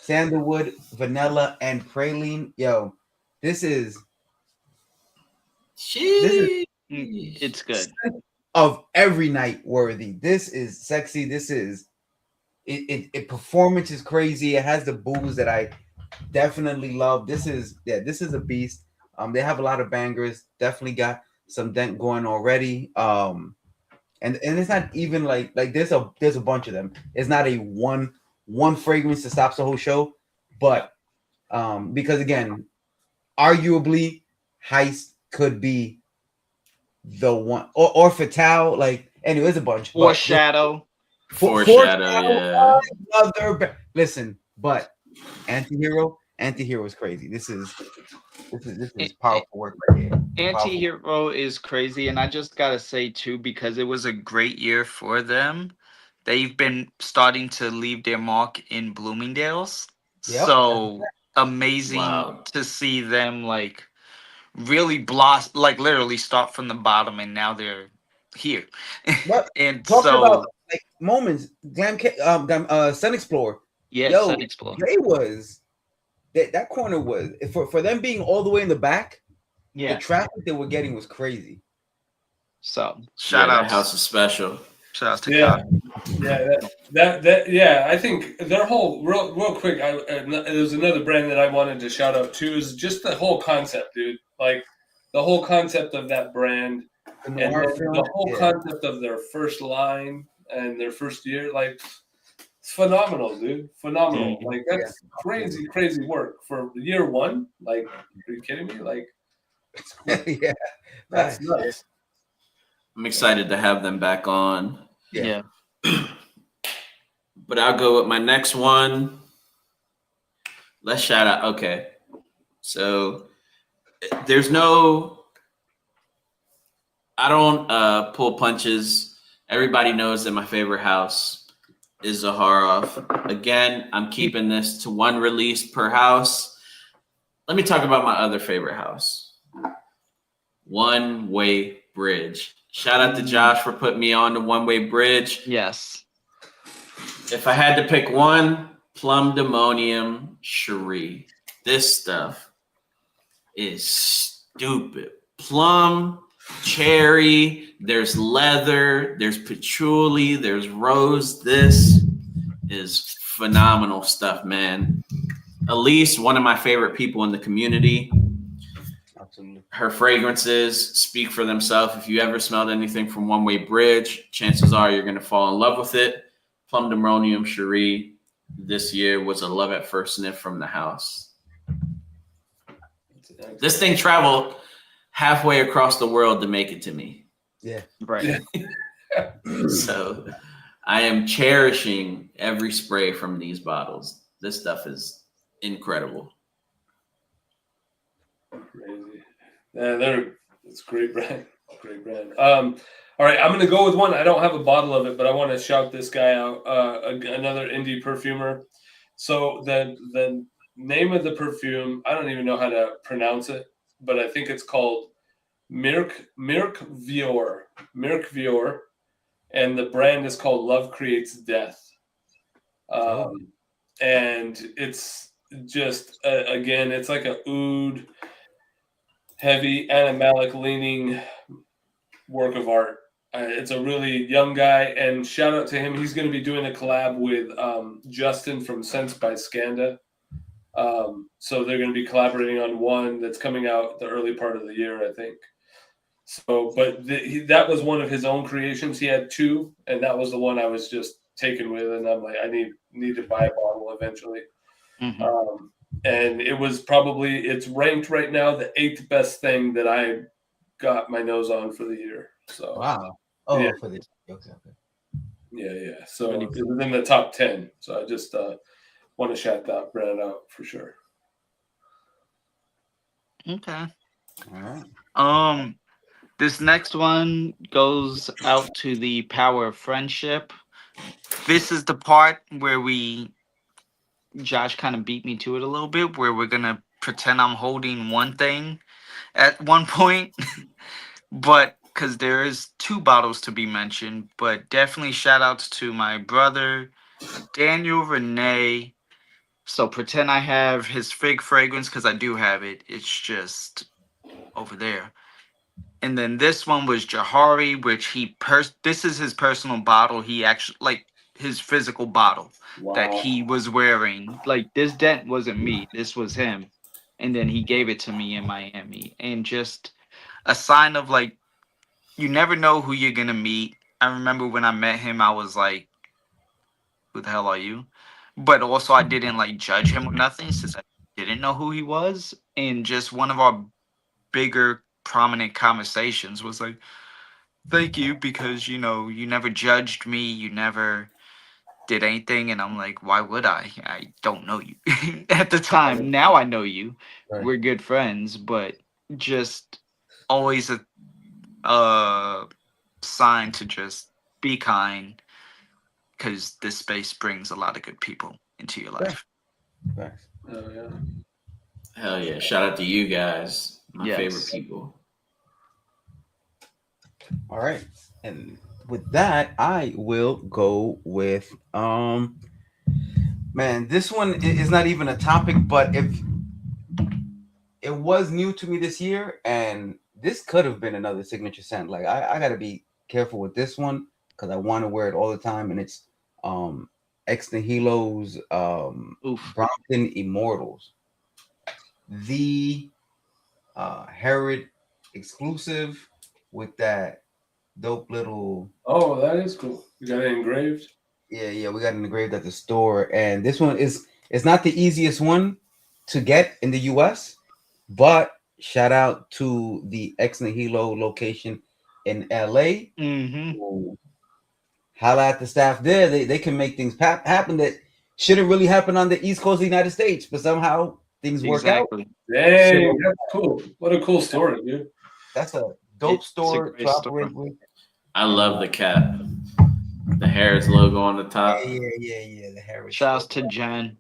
Sandalwood, vanilla, and praline. Yo, this is It's good. of every night worthy. This is sexy. This is it performance is crazy. It has the booze that I definitely love. This is a beast. They have a lot of bangers. Definitely got some dent going already. And it's not even like there's a bunch of them. It's not a one fragrance that stops the whole show, but because again, arguably Heist could be the one or Fatale. Like anyway, there's a bunch. Foreshadow. Foreshadow, yeah. Listen, but Anti-Hero is crazy. This is powerful work right here. Anti-Hero is crazy, and I just gotta say too, because it was a great year for them. They've been starting to leave their mark in Bloomingdale's. Yep. So amazing to see them like really blossom, like literally start from the bottom, and now they're here. But and talk so about like moments. Sun Explorer. yeah, Yo, Sun Explorer. they was that corner was for them being all the way in the back. Yeah. The traffic they were getting was crazy. So Shout out, House is special. Shout out to Yeah, God. yeah. I think their whole real quick. There's another brand that I wanted to shout out too. Is just the whole concept, dude. Like the whole concept of that brand, and the whole concept of their first line and their first year. Like it's phenomenal, dude. Phenomenal. Like that's crazy work for year one. Like, are you kidding me? Like, it's cool. Yeah, That's nuts. I'm excited to have them back on. Yeah. But I'll go with my next one. Let's shout out. Okay. So there's no, I don't pull punches. Everybody knows that my favorite house is Zaharoff. Again, I'm keeping this to one release per house. Let me talk about my other favorite house. One Way Bridge. Shout out to Josh for putting me on the One Way Bridge. Yes. If I had to pick one, Plum Demonium Cherie. This stuff is stupid. Plum, cherry, there's leather, there's patchouli, there's rose. This is phenomenal stuff, man. Elise, one of my favorite people in the community. Absolutely. Her fragrances speak for themselves. If you ever smelled anything from One Way Bridge, chances are you're going to fall in love with it. Plum Demonium Cherie this year was a love at first sniff from the house. This thing traveled halfway across the world to make it to me. Yeah. Right. So I am cherishing every spray from these bottles. This stuff is incredible. Crazy. Yeah, it's a great brand. Great brand. All right, I'm gonna go with one. I don't have a bottle of it, but I want to shout this guy out. Another indie perfumer. So the name of the perfume, I don't even know how to pronounce it, but I think it's called Mirk Vior, and the brand is called Love Creates Death. And it's just again, it's like a oud, heavy animalic leaning work of art. It's a really young guy, and shout out to him. He's going to be doing a collab with Justin from Sense by Skanda. So they're going to be collaborating on one that's coming out the early part of the year, I think. So, but that was one of his own creations. He had two, and that was the one I was just taken with, and I'm like, I need to buy a bottle eventually. Mm-hmm. And it's ranked right now the 8th best thing that I got my nose on for the year. So Wow. Oh, yeah. for this. Okay. Yeah. So it was in the top 10. So I just want to shout that brand out for sure. Okay. All right. This next one goes out to the power of friendship. This is the part where Josh kind of beat me to it a little bit, where we're gonna pretend I'm holding one thing at one point, but because there is 2 bottles to be mentioned, but definitely shout outs to my brother Daniel Renee. So pretend I have his fig fragrance, because I do have it. It's just over there. And then this one was Jahari, which this is his personal bottle. He actually, like, his physical bottle that he was wearing. Like, this dent wasn't me. This was him. And then he gave it to me in Miami. And just a sign of, like, you never know who you're going to meet. I remember when I met him, I was like, who the hell are you? But also I didn't, like, judge him or nothing, since I didn't know who he was. And just one of our bigger prominent conversations was like, thank you, because you never judged me, you never did anything. And I'm like, why would I don't know you at the time. Now I know you. Right. We're good friends, but just always a sign to just be kind, because this space brings a lot of good people into your life. Thanks. Oh yeah. Hell yeah! Shout out to you guys, my Yes. favorite people. All right. And with that, I will go with man, this one is not even a topic, but if it was new to me this year, and this could have been another signature scent. Like I gotta be careful with this one because I want to wear it all the time, and it's Ex Nihilo's Brompton Immortals, the Herod exclusive with that dope little. Oh, that is cool. You got it engraved? Yeah, we got it engraved at the store, and this one it's not the easiest one to get in the US, but shout out to the Ex Nihilo location in LA. Mm-hmm. Holla at the staff there. They can make things happen that shouldn't really happen on the East Coast of the United States, but somehow things work out. Dang, that's cool. What a cool story, dude. That's a dope store great to operate with. I love the cap, the Harris logo on the top. Yeah. The Harris. Shouts to Jen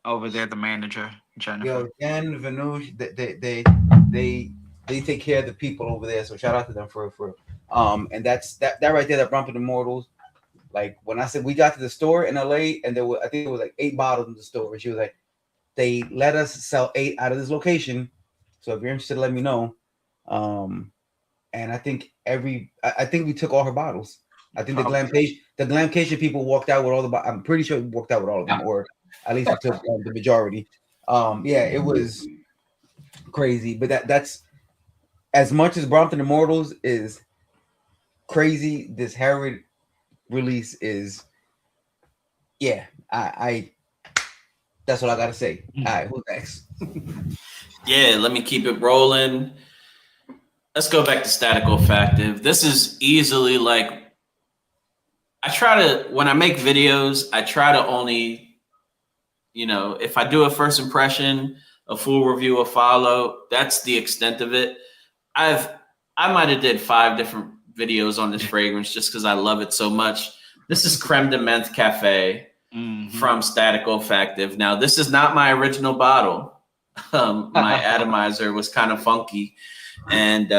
over there, the manager, Jennifer. Yo, Jen, Vanush, they take care of the people over there. So shout out to them for and that's that right there, that Brompton Immortals. Like when I said we got to the store in LA, and there were, I think it was like 8 bottles in the store, and she was like, they let us sell 8 out of this location. So if you're interested, let me know. And I think we took all her bottles. I think the Glamcation people walked out with all the. I'm pretty sure we walked out with all of them, or at least we took the majority. Yeah, it was crazy, but that's as much as Brompton Immortals is crazy. This Herod release is, yeah. I that's what I gotta say. All right, who's next? Yeah, let me keep it rolling. Let's go back to Static Olfactive. This is easily like, when I make videos, I try to only, if I do a first impression, a full review will follow. That's the extent of it. I might have did 5 different videos on this fragrance just because I love it so much. This is Creme de Menthe Cafe from Static Olfactive. Now, this is not my original bottle. My atomizer was kind of funky. And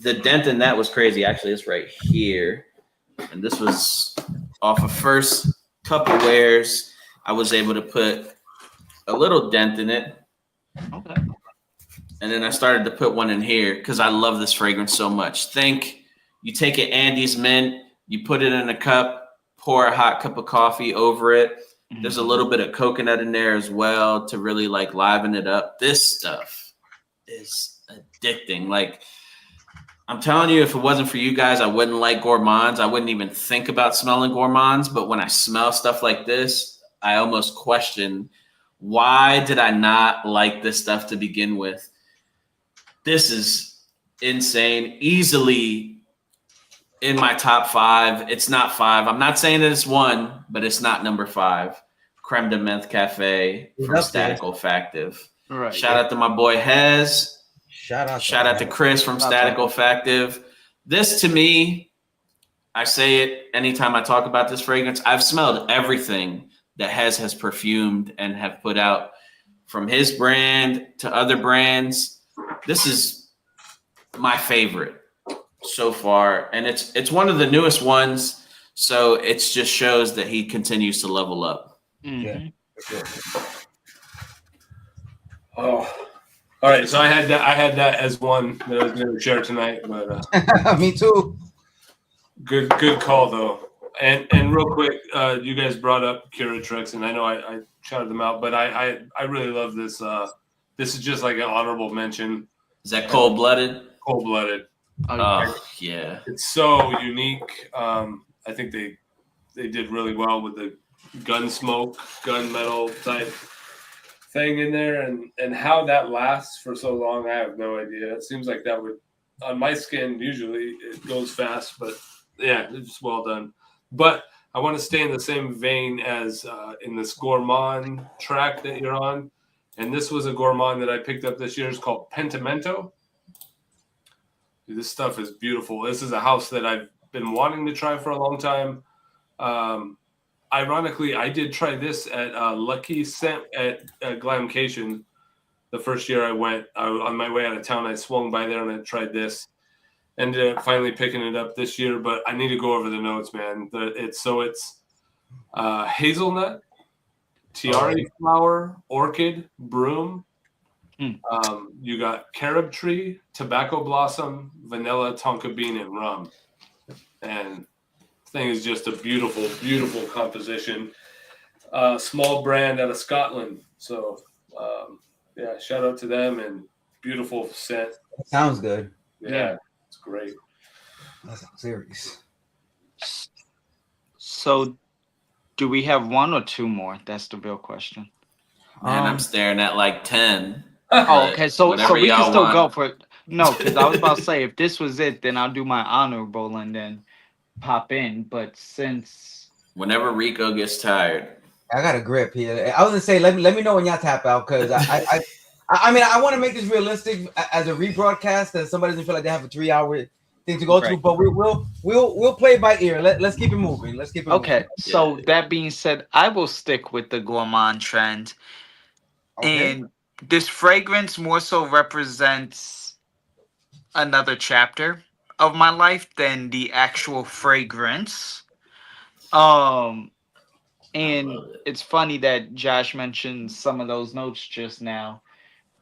the dent in that was crazy. Actually, it's right here. And this was off of first couple wears. I was able to put a little dent in it. Okay. And then I started to put one in here because I love this fragrance so much. Think you take an Andes mint, you put it in a cup, pour a hot cup of coffee over it. There's a little bit of coconut in there as well to really like liven it up. This stuff is addicting. Like, I'm telling you, if it wasn't for you guys, I wouldn't like gourmands. I wouldn't even think about smelling gourmands. But when I smell stuff like this, I almost question, why did I not like this stuff to begin with? This is insane. Easily in my top 5. It's not 5. I'm not saying that it's 1, but it's not number 5. Creme de Menthe Cafe from Static Olfactive. Right. Shout out to my boy Hez. Shout out to Chris from Static Olfactive. This, to me, I say it anytime I talk about this fragrance. I've smelled everything that Hez has perfumed and have put out, from his brand to other brands. This is my favorite so far, and it's one of the newest ones. So it just shows that he continues to level up. Mm-hmm. Yeah. Oh, all right. So I had that as one that I was going to share tonight, but Me too. good call though. And real quick, you guys brought up Curatrix, and I know I shouted them out, but I really love this. This is just like an honorable mention. Is that cold-blooded? Cold-blooded. Oh, yeah. It's so unique. I think they did really well with the gun smoke, gunmetal type thing in there, and how that lasts for so long, I have no idea. It seems like that would, on my skin, usually it goes fast, but yeah, it's well done. But I want to stay in the same vein as in this gourmand track that you're on, and this was a gourmand that I picked up this year. It's called Pentimento. Dude, this stuff is beautiful. This is a house that I've been wanting to try for a long time. Ironically, I did try this at Lucky Scent at Glamcation. The first year I went, on my way out of town, I swung by there and I tried this. Ended up finally picking it up this year, but I need to go over the notes, man. It's hazelnut, tiare flower, orchid, broom. You got carob tree, tobacco blossom, vanilla, tonka bean, and rum. And thing is just a beautiful, beautiful composition. Small brand out of Scotland. So, yeah, shout out to them, and beautiful scent. Sounds good. Yeah, it's great. That's serious. So, do we have 1 or 2 more? That's the real question. Man, I'm staring at like 10. Oh, okay. So we can y'all still want. go for it. No, because I was about to say, if this was it, then I'll do my honorable and then pop in. But since Whenever Rico gets tired. I got a grip here. I was gonna say, let me know when y'all tap out, because I mean, I want to make this realistic as a rebroadcast, that somebody doesn't feel like they have a 3-hour thing to go to. But we'll play by ear. Let's keep it moving. Let's keep it okay. moving. So that being said, I will stick with the gourmand trend, and this fragrance more so represents another chapter of my life than the actual fragrance. And it's funny that Josh mentioned some of those notes just now.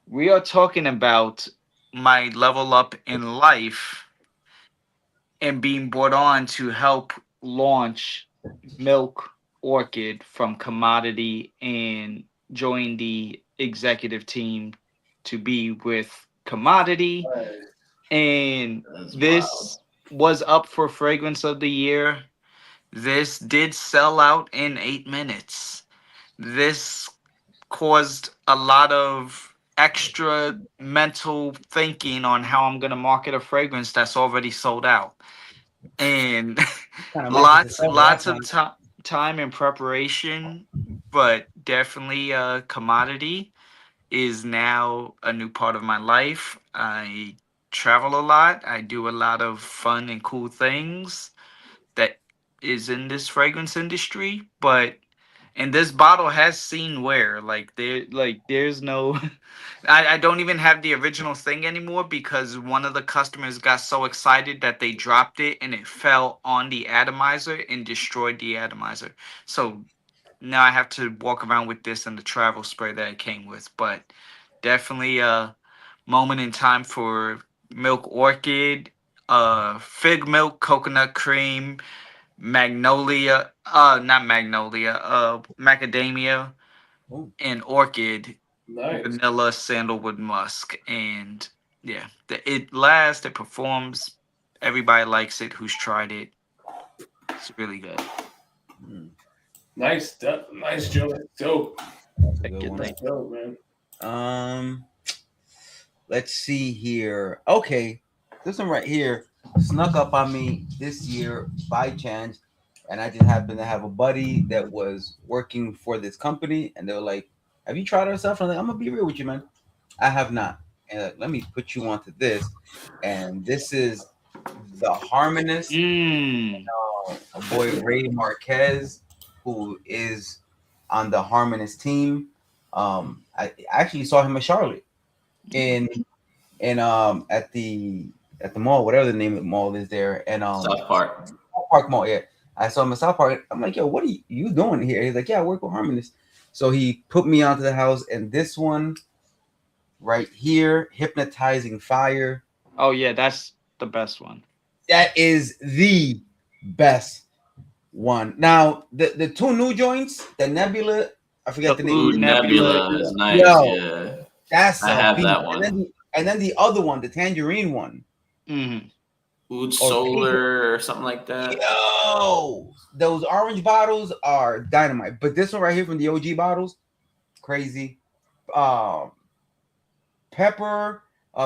We are talking about my level up in life and being brought on to help launch Milk Orchid from Commodity and join the executive team to be with Commodity. And this was up for Fragrance of the Year. This did sell out in 8 minutes. This caused a lot of extra mental thinking on how I'm going to market a fragrance that's already sold out. And lots of time and preparation, but definitely Commodity is now a new part of my life. I travel a lot. I do a lot of fun and cool things that is in this fragrance industry, but And this bottle has seen wear. There's no I don't even have the original thing anymore because one of the customers got so excited that they dropped it and it fell on the atomizer and destroyed the atomizer. So now I have to walk around with this and the travel spray that it came with. But definitely a moment in time for Milk Orchid, fig milk, coconut cream, magnolia, not magnolia, macadamia, Ooh. and orchid, Nice. vanilla, sandalwood, musk. And yeah, it lasts, it performs. Everybody likes it who's tried it. It's really good. Hmm, Nice, nice, Joe. Dope. that's a Thank good you, one. thank Dope, man. Let's see here. Okay, this one right here snuck up on me this year by chance, and I just happened to have a buddy that was working for this company, and they were like, "Have you tried our stuff?" And I'm like, "I'm gonna be real with you, man. I have not." And let me put you onto this, and this is the Harmonist. Mmm. A boy Ray Marquez, who is on the Harmonist team. I actually saw him at Charlotte in at the mall, whatever the name of the mall is there, and South Park. South Park Mall. Yeah, I saw him in South Park. I'm like, yo, what are you doing here? He's like, yeah, I work with Harmonist. So he put me onto the house, and this one right here, Hypnotizing Fire, Oh yeah, that's the best one. that is the best one. Now the two new joints, the Nebula, I forget the The name. Ooh, Oud Nebula. Nebula is nice. Yo, Yeah, that's I a have beat. that one. And then the other one, the Tangerine one. Mm-hmm. Oud Or Solar or something like that. Yo, those orange bottles are dynamite. But this one right here from the OG bottles, crazy. Um, Pepper,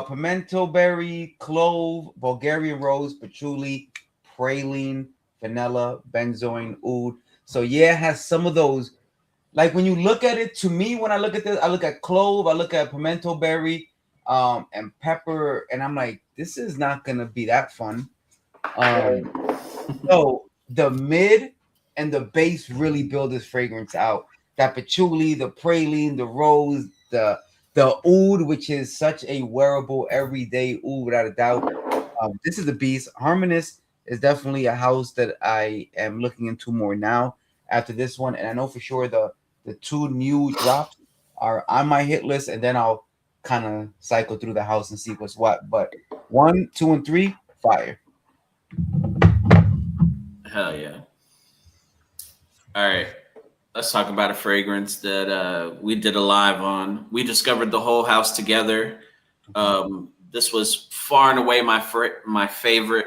pimento berry, clove, Bulgarian rose, patchouli, praline, vanilla, benzoin, oud. So yeah, it has some of those. Like when you look at it, to me, when I look at this, I look at clove, I look at pimento berry, and pepper, and I'm like, this is not gonna be that fun. So the mid and the base really build this fragrance out. That patchouli, the praline, the rose, the oud, which is such a wearable everyday oud without a doubt. This is the beast. Harmonist is definitely a house that I am looking into more now after this one, and I know for sure the two new drops are on my hit list, and then I'll kind of cycle through the house and see what's what. But 1, 2, and 3, fire. Hell yeah. All right. Let's talk about a fragrance that we did a live on. We discovered the whole house together. This was far and away my favorite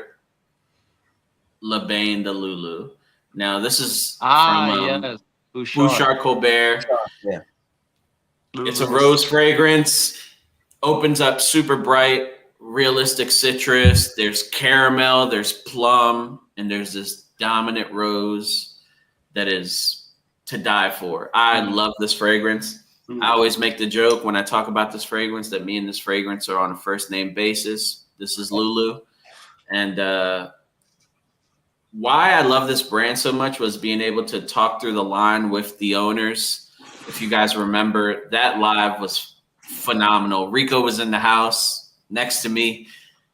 Le Bain de Lulu. Now, this is from Yes. Bouchard Colbert. Yeah. It's a rose fragrance. Opens up super bright, realistic citrus. There's caramel, there's plum, and there's this dominant rose that is to die for. I love this fragrance. I always make the joke when I talk about this fragrance that me and this fragrance are on a first name basis. This is Lulu. And why I love this brand so much was being able to talk through the line with the owners. If you guys remember, that live was phenomenal. Rico was in the house next to me,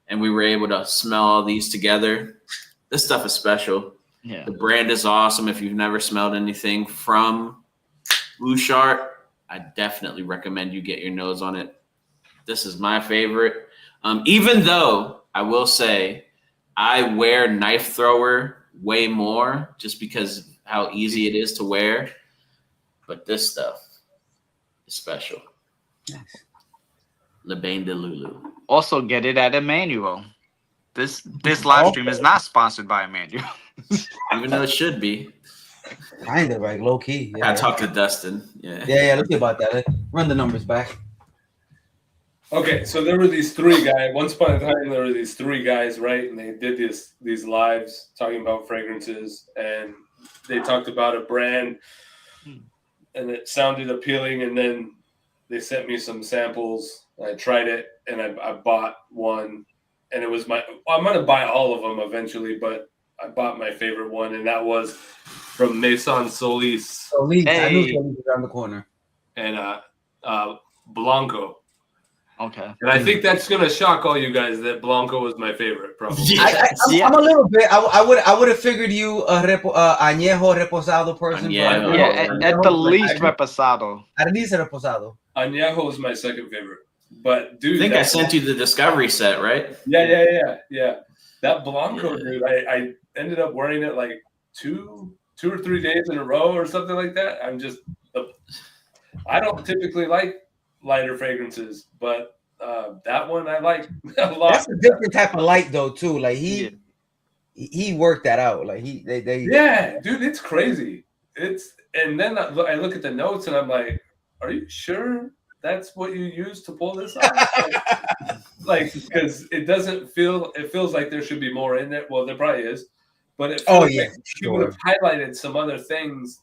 and we were able to smell all these together. This stuff is special. Yeah. The brand is awesome. If you've never smelled anything from Bouchard, I definitely recommend you get your nose on it. This is my favorite. Even though I will say I wear Knife Thrower way more just because of how easy it is to wear. But this stuff is special. Nice. Le Bain de Lulu. Also get it at Emmanuel. This live stream is not sponsored by Emmanuel. Even though it should be. Kind of like low key. Yeah. I talked to Dustin. Yeah. Yeah, let's see about that. Let's run the numbers back. Okay, so there were these three guys. Once upon a time, there were these three guys, right? And they did these lives talking about fragrances, and they talked about a brand, and it sounded appealing. And then they sent me some samples. I tried it, and I bought one, and it was I'm gonna buy all of them eventually, but I bought my favorite one, and that was from Maison Solis Solis, I knew Hey. Solis was around the corner. and Blanco. Okay. And I think that's gonna shock all you guys that Blanco was my favorite, probably. Yeah. I'm a little bit. I would have figured you a añejo reposado person. Añejo. But Yeah, Añejo, at the like, least reposado. at least reposado. Añejo is my second favorite. But dude, I think I that- sent you the Discovery set, right? Yeah. That Blanco, Yeah. dude, I ended up wearing it like two or 3 days in a row or something like that. I don't typically like lighter fragrances, but that one I like a lot. That's a different type of light though, too. Like Yeah. he worked that out. Like they Yeah, dude, it's crazy. And then I look at the notes and I'm like, are you sure that's what you used to pull this off? like because it feels like there should be more in there. Well, there probably is, but it feels like he would have highlighted some other things,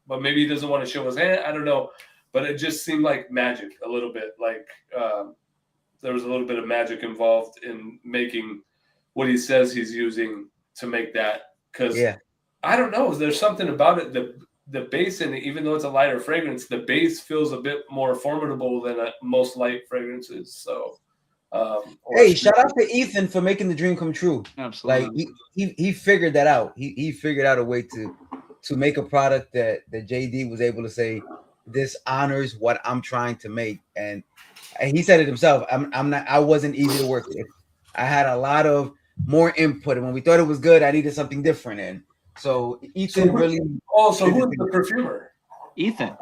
but maybe he doesn't want to show his hand. I don't know, but it just seemed like magic a little bit. Like there was a little bit of magic involved in making what he says he's using to make that. Because I don't know, there's something about it. The base in it, even though it's a lighter fragrance, the base feels a bit more formidable than most light fragrances. So, hey, shout out to Ethan for making the dream come true. Absolutely. Like he figured that out. He figured out a way to make a product that JD was able to say, this honors what I'm trying to make, and he said it himself. I wasn't easy to work with. I had a lot of more input, and when we thought it was good, I needed something different. And so Ethan really. Oh, so who's the perfumer? Ethan.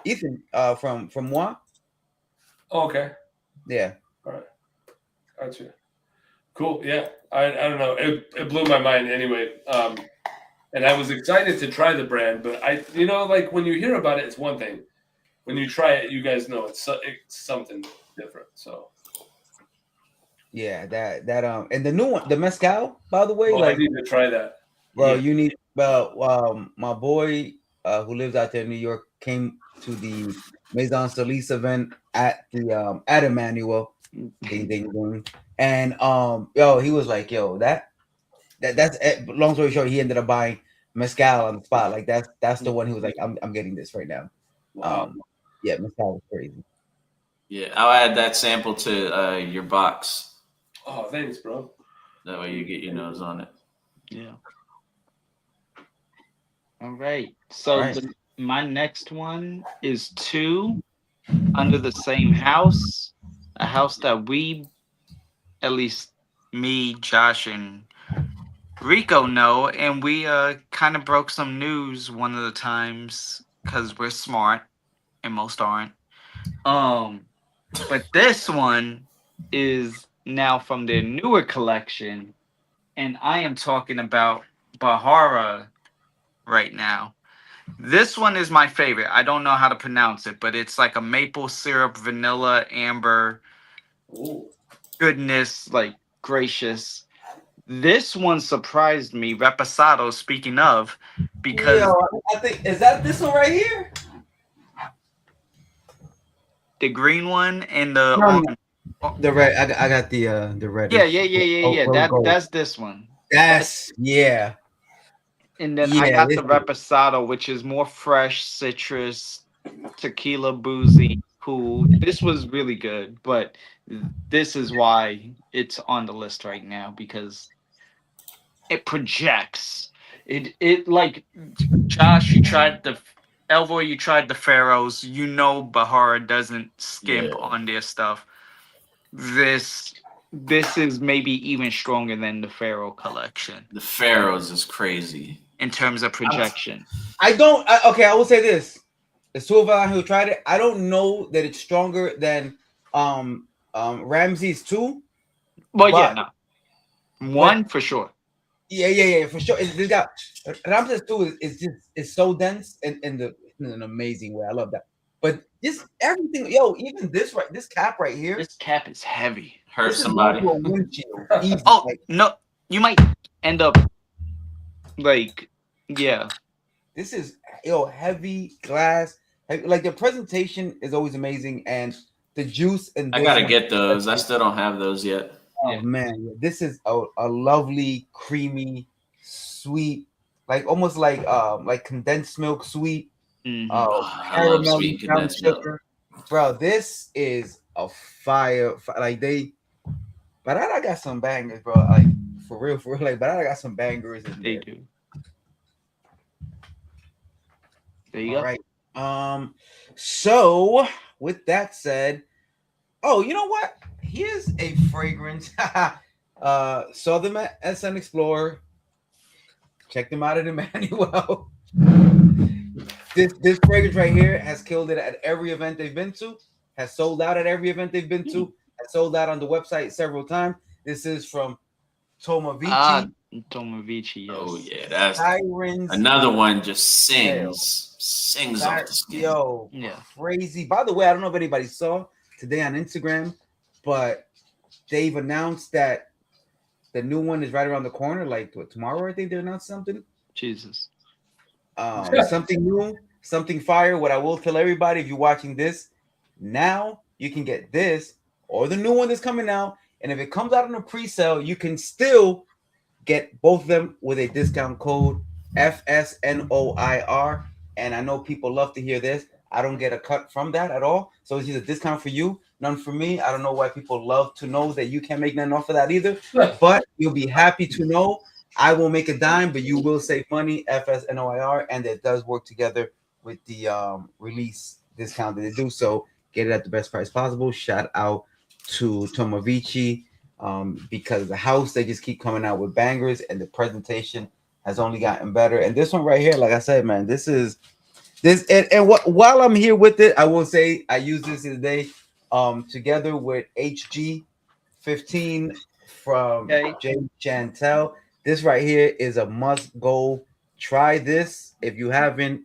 Ethan, from Moi. Oh, okay. Yeah. All right. Gotcha. Cool. Yeah. I don't know. It blew my mind anyway. And I was excited to try the brand, but like when you hear about it, it's one thing. When you try it, you guys know it's something different. So. Yeah, that and the new one, the mezcal, by the way, I like, need to try that. well, you need. Well, my boy who lives out there in New York came to the Maison Solis event at the at Emmanuel, ding, ding, ding. And he was like, yo, that's long story short, he ended up buying mezcal on the spot. Like that's the one he was like, I'm getting this right now. Wow. Yeah, mezcal was crazy. Yeah, I'll add that sample to your box. Oh, thanks, bro. That way you get your nose on it. Yeah. All right. So my next one is 2 under the same house, a house that we, at least me, Josh, and Rico know, and we kind of broke some news one of the times because we're smart and most aren't. But this one is now from their newer collection, and I am talking about Bahara right now. This one is my favorite. I don't know how to pronounce it, but it's like a maple syrup, vanilla, amber. Ooh. Goodness, like gracious. This one surprised me, Reposado, speaking of, because I think is that this one right here? the green one and the The red. I got the red. yeah. That's this one. That's And then I got the Reposado, which is more fresh, citrus, tequila, boozy, cool. This was really good, but this is why it's on the list right now, because it projects. It like, Josh, you tried the Elvoy, you tried the Pharaohs. You know Bahara doesn't skimp on their stuff. This is maybe even stronger than the Pharaoh collection. The Pharaohs is crazy in terms of projection. I will say this. The two of us who tried it, I don't know that it's stronger than Ramses 2. Well, yeah, no. One for sure. Yeah, for sure. This guy Ramses 2 is so dense and in an amazing way. I love that. But just everything, even this cap right here. This cap is heavy. Hurt somebody. Oh, no, you might end up like, yeah. This is heavy glass. Like the presentation is always amazing, and the juice and I gotta get those. I still don't have those yet. Oh man, this is a lovely, creamy, sweet, like almost like condensed milk sweet, Mhm. I love caramel sweet brown condensed milk. sugar. Bro, this is a fire. Like Barada got some bangers, bro. Like for real. Like Barada got some bangers in They there. do. There you All go. right. So with that said, oh, you know what? Here's a fragrance. Saw them at SN Explorer. Check them out at Emmanuel. This fragrance right here has killed it at every event they've been to. Has sold out at every event they've been to. Has sold out on the website several times. This is from Tomavici. Ah, Tomavici, yes. Oh yeah, that's Sirens. another one. Just sings off the skin. Yo, Yeah. crazy. By the way, I don't know if anybody saw today on Instagram, but they've announced that the new one is right around the corner. Like tomorrow, I think they announced something. Jesus. Something new, something fire. What I will tell everybody, if you're watching this now, you can get this or the new one that's coming out. And if it comes out in a pre-sale, you can still get both of them with a discount code FSNOIR. And I know people love to hear this. I don't get a cut from that at all. So it's just a discount for you, none for me. I don't know why people love to know that you can't make nothing off of that either. But you'll be happy to know I won't make a dime, but you will save money, FSNOIR, and it does work together with the release discount that they do. So get it at the best price possible. Shout out to Tomavici because of the house. They just keep coming out with bangers, and the presentation has only gotten better. And this one right here, like I said, man, this is this. And while I'm here with it, I will say I use this today together with HG15 from Jay Chantel. This right here is a must go. Try this. If you haven't,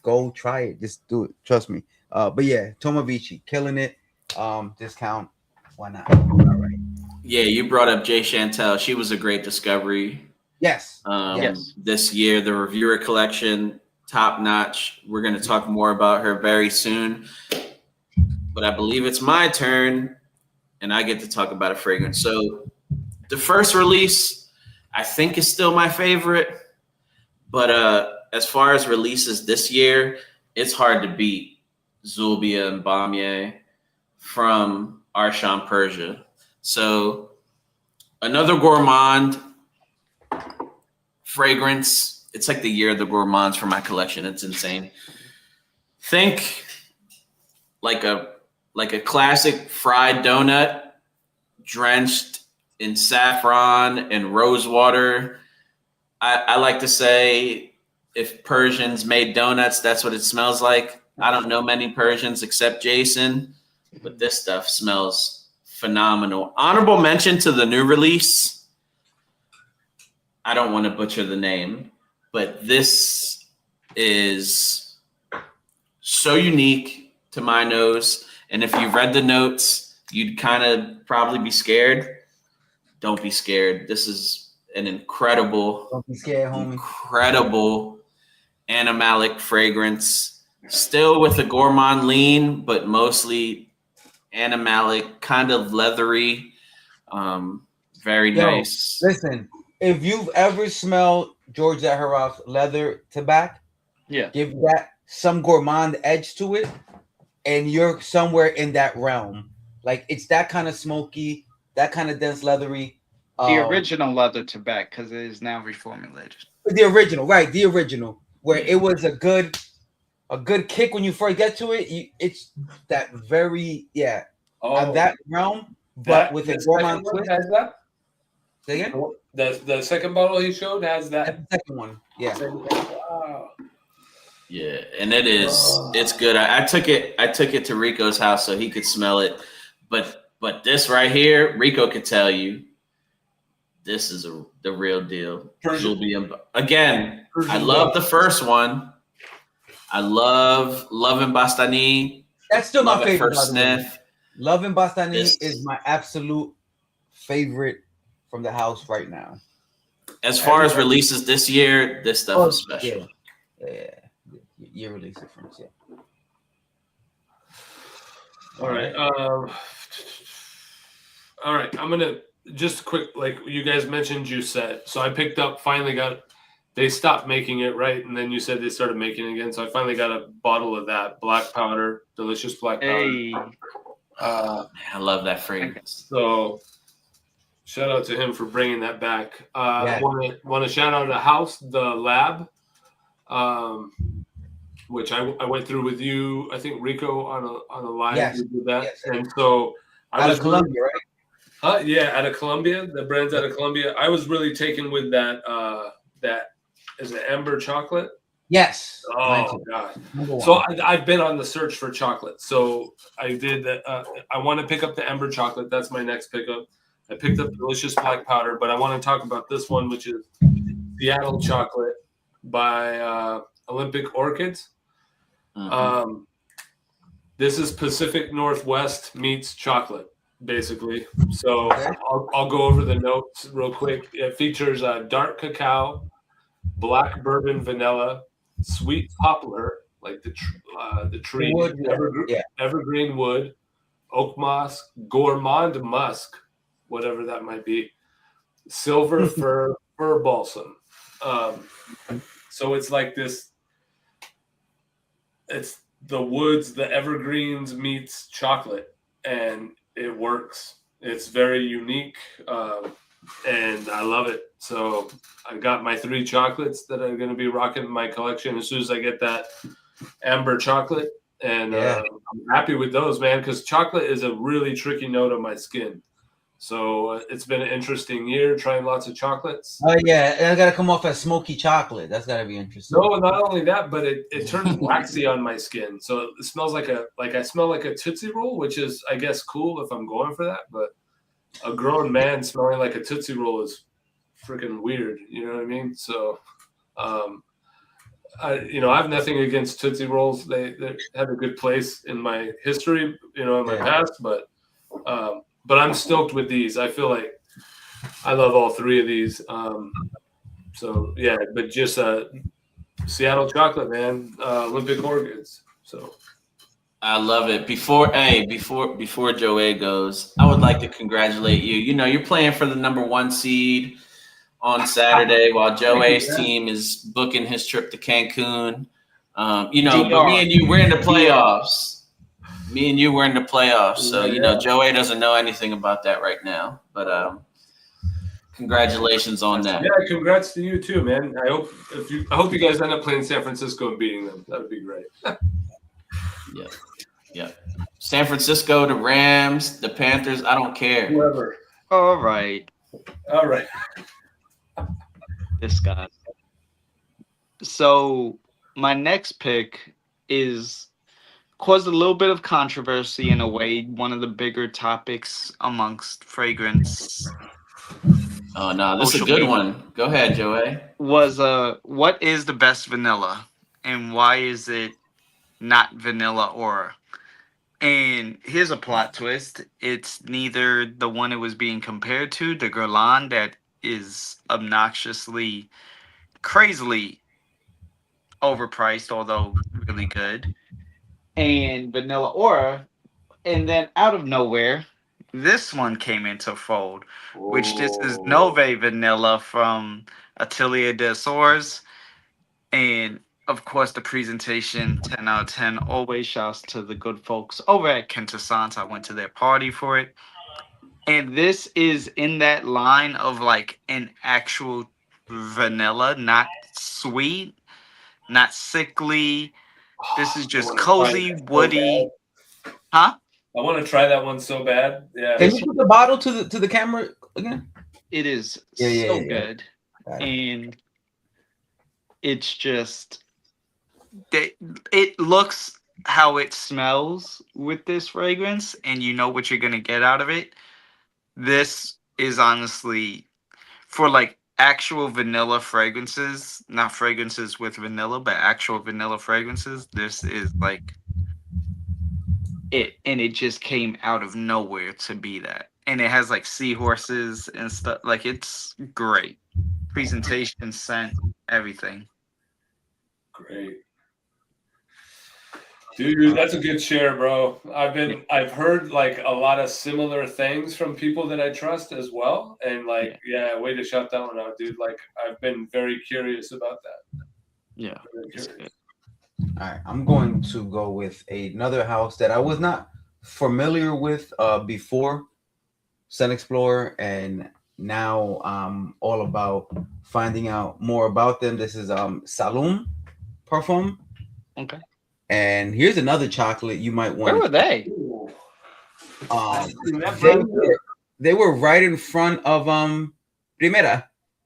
go try it. Just do it. Trust me. But yeah, Tomavici killing it. Discount. Why not? All right. Yeah, you brought up Jay Chantel. She was a great discovery. Yes. This year, the reviewer collection, top notch. We're going to talk more about her very soon. But I believe it's my turn, and I get to talk about a fragrance. So the first release, I think, is still my favorite. But as far as releases this year, it's hard to beat Zulbia and Bamier from Arsham Persia. So another gourmand fragrance. It's like the year of the gourmands for my collection. It's insane. Think like a classic fried donut drenched in saffron and rose water. I like to say if Persians made donuts, that's what it smells like. I don't know many Persians except Jason, but this stuff smells phenomenal. Honorable mention to the new release. I don't want to butcher the name, but this is so unique to my nose. And if you've read the notes, you'd kind of probably be scared. Don't be scared. This is an incredible, Don't be scared, homie. incredible animalic fragrance. Still with a gourmand lean, but mostly animalic, kind of leathery. Very nice. Listen, if you've ever smelled George Zaharoff's leather tobacco, give that some gourmand edge to it, and you're somewhere in that realm. Like it's that kind of smoky, that kind of dense leathery. The original leather tobacco, because it is now reformulated. The original, right? The original, where it was a good kick when you first get to it. It's that very on that realm, but with a gourmand twist. Has that? Say again? The second bottle he showed has that. That's the second one. Yeah. Wow. Yeah, and it's good. I took it to Rico's house so he could smell it. But this right here, Rico could tell you, this is the real deal. Again, I love the first one. I love and Bastani. That's still my favorite. First sniff. Love and Bastani is my absolute favorite from the house right now. As far as releases this year, this stuff is special. Yeah. Year release difference, yeah. All right. All right. I'm gonna just quick, like you guys mentioned Juicette. So I picked up, finally they stopped making it, right? And then you said they started making it again. So I finally got a bottle of that black powder, delicious black powder. Hey, Uh, I love that fragrance. so shout out to him for bringing that back. Yeah. Want to shout out to House, the lab, which I went through with you. I think Rico on a live. Yes. We did that, Yes. and so I Out was of Colombia, right? yeah, out of Colombia. The brand's out of Colombia. I was really taken with that. That is it Amber chocolate. Yes. Oh god! Number one. So I've been on the search for chocolate. So I did that. I want to pick up the Ember chocolate. That's my next pickup. I picked up delicious black powder, but I want to talk about this one, which is Seattle chocolate by Olympic Orchids. Mhm. This is Pacific Northwest meets chocolate, basically. So Okay. I'll go over the notes real quick. It features dark cacao, black bourbon vanilla, sweet poplar, like the tree, Wood, yeah. evergreen wood, oak moss, gourmand musk, whatever that might be, silver fir balsam. So it's like this. It's the woods, the evergreens meets chocolate, and it works. It's very unique, and I love it. So I got my 3 chocolates that are going to be rocking my collection as soon as I get that Amber chocolate, and Yeah. I'm happy with those, man, because chocolate is a really tricky note on my skin. So it's been an interesting year trying lots of chocolates. Oh yeah, and I gotta come off as smoky chocolate. That's gotta be interesting. No, not only that, but it turns waxy on my skin. So it smells like I smell like a Tootsie Roll, which is, I guess, cool if I'm going for that. But a grown man smelling like a Tootsie Roll is freaking weird. You know what I mean? So, I have nothing against Tootsie Rolls. They have a good place in my history, in my past. But I'm stoked with these. I feel like I love all 3 of these. So yeah, but just Seattle chocolate, man. Olympic Orchids. So I love it. Before Joey goes, I would like to congratulate you. You're playing for the number 1 seed on Saturday while Joey's team is booking his trip to Cancun. But me and you, we're in the playoffs. Me and you were in the playoffs. So, Joey doesn't know anything about that right now. But congratulations on that. Yeah, congrats to you too, man. I hope you guys end up playing San Francisco and beating them. That would be great. Yeah. San Francisco, the Rams, the Panthers, I don't care. Whoever. all right. All right. This guy. So my next pick is caused a little bit of controversy in a way. One of the bigger topics amongst fragrance Oh no, this is a good one. Go ahead, Joey. was what is the best vanilla and why is it not Vanilla Aura? And here's a plot twist. It's neither the one it was being compared to, the Guerlain that is obnoxiously, crazily overpriced, although really good, and Vanilla Aura. And then out of nowhere, this one came into fold, which this is Nove Vanilla from Atelier des Ors. And of course, the presentation, 10 out of 10. Always shouts to the good folks over at Quintessence. I went to their party for it. And this is in that line of like an actual vanilla, not sweet, not sickly. This is just cozy, woody. Huh? I want to try that one so bad. Yeah. Can you put the bottle to the camera again? It is Yeah, so yeah. good. Got it. And it's just it looks how it smells with this fragrance, and you know what you're gonna get out of it. This is honestly for like actual vanilla fragrances, not fragrances with vanilla, but actual vanilla fragrances. This is like it, and it just came out of nowhere to be that. And it has like seahorses and stuff. Like it's great. Presentation, scent, everything. Great. Dude, that's a good share, bro. I've heard like a lot of similar things from people that I trust as well. And like, yeah, way to shout that one out, dude. Like I've been very curious about that. Yeah, Very it's curious. good. All right, I'm going to go with another house that I was not familiar with before Sun Explorer, and now I'm all about finding out more about them. This is Saloon Parfum, Okay. and here's another chocolate you might Where want. were they? Ooh. Um, That they brand were, they were right in front of Primera,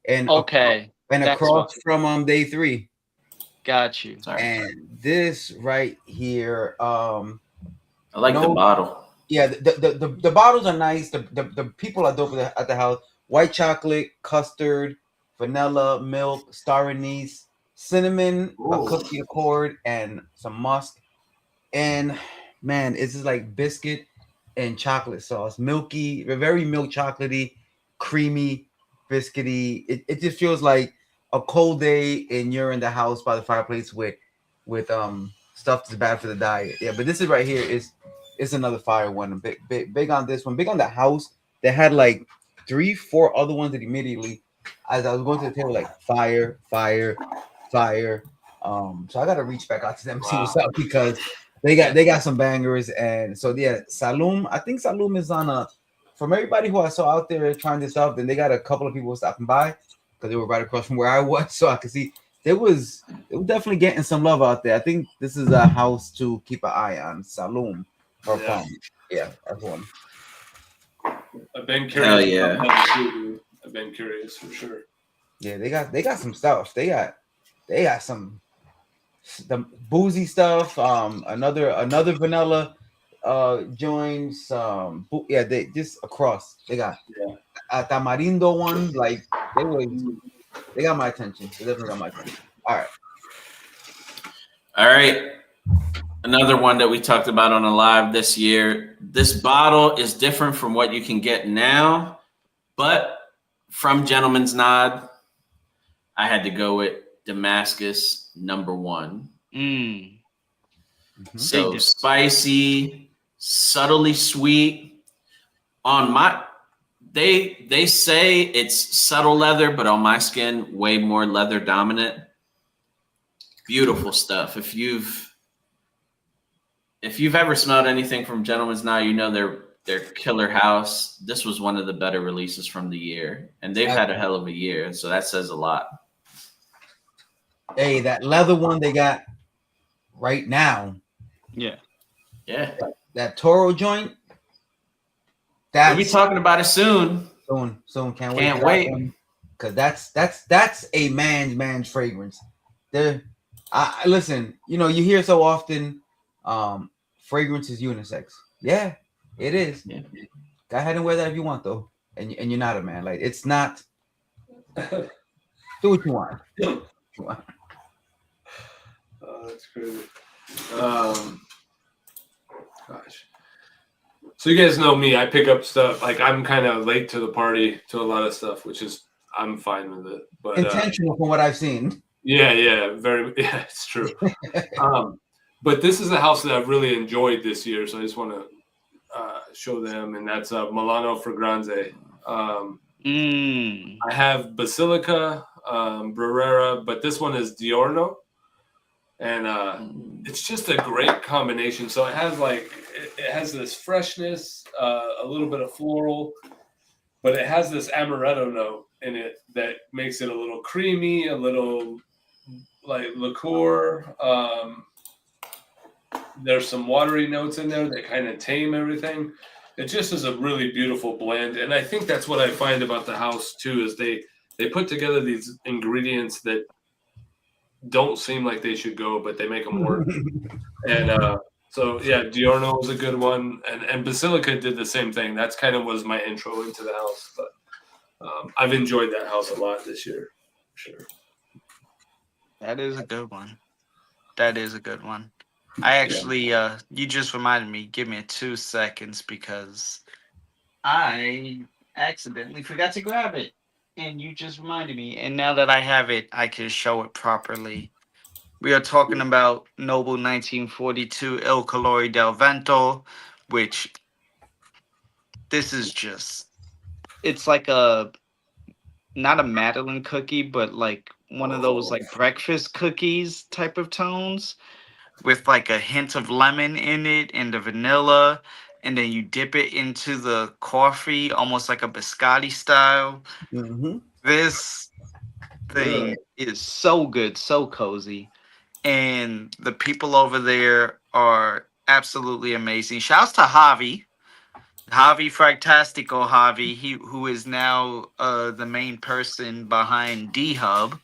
and Okay, and that's across what. from Day 3. Got you. Sorry. And this right here, I like the no, bottle. yeah, the bottles are nice. The people are dope at the house. White chocolate, custard, vanilla, milk, star anise, cinnamon, a Ooh. cookie accord, and some musk. And man, it's just like biscuit and chocolate sauce, milky, very milk chocolatey, creamy, biscuity. It just feels like a cold day and you're in the house by the fireplace with stuff that's bad for the diet. Yeah, but this is right here is it's another fire one. I'm big on this one, big on the house. They had like 3-4 other ones that immediately as I was going to the table, like fire, fire, fire. So I gotta reach back out to them and see what's up because they got some bangers. And so yeah, Saloon, I think Saloon is on a from everybody who I saw out there trying this out, then they got a couple of people stopping by because they were right across from where I was, so I could see they were definitely getting some love out there. I think this is a house to keep an eye on. Saloon or Yeah. Yeah, that's one. I've been Hell curious yeah. about that too, dude. I've been curious for sure. Yeah, they got some stuff. They got some the boozy stuff. Another vanilla joints. Yeah, they just across. They got Yeah. a tamarindo one. Like they got my attention. They definitely got my attention. All right. All right. Another one that we talked about on a live this year. This bottle is different from what you can get now, but from Gentleman's Nod, I had to go with Damascus #1. Mm. So Big spicy, subtly sweet. They say it's subtle leather, but on my skin, way more leather dominant. Beautiful stuff. If you've ever smelled anything from Gentleman's Nod, you know their killer house. This was one of the better releases from the year, and they've had a hell of a year, so that says a lot. Hey, that leather one they got right now. Yeah. Yeah, That Toro joint. we'll be talking about it soon. Soon. Can't wait. Because that's a man's fragrance. I listen. You know, you hear so often, fragrance is unisex. Yeah, it is. Yeah. Go ahead and wear that if you want, though, and you're not a man. Like it's not. Do what you want. Oh, that's crazy. Gosh. So you guys know me. I pick up stuff. Like I'm kind of late to the party to a lot of stuff, which is I'm fine with it. But Intentional from what I've seen. yeah, it's true. But this is a house that I've really enjoyed this year, so I just want to show them, and that's Milano Fragrance. I have Basilica, Brera, but this one is Diorno. And it's just a great combination. So it has this freshness, a little bit of floral, but it has this amaretto note in it that makes it a little creamy, a little like liqueur. There's some watery notes in there that kind of tame everything. It just is a really beautiful blend. And I think that's what I find about the house too, is they put together these ingredients that don't seem like they should go, but they make them work. And so yeah, Diorno was a good one, and Basilica did the same thing. That's kind of was my intro into the house, but I've enjoyed that house a lot this year. Sure. That is a good one. I actually, you just reminded me. Give me 2 seconds because I accidentally forgot to grab it. And you just reminded me. And now that I have it, I can show it properly. We are talking about Noble 1942 Il Colore del Vento, which this is just, it's like a, not a Madeline cookie, but like one of those like breakfast cookies type of tones with like a hint of lemon in it and the vanilla. And then you dip it into the coffee, almost like a biscotti style. Mm-hmm. This thing is so good, so cozy. And the people over there are absolutely amazing. Shouts to Javi Fragtastico Javi, who is now the main person behind D Hub,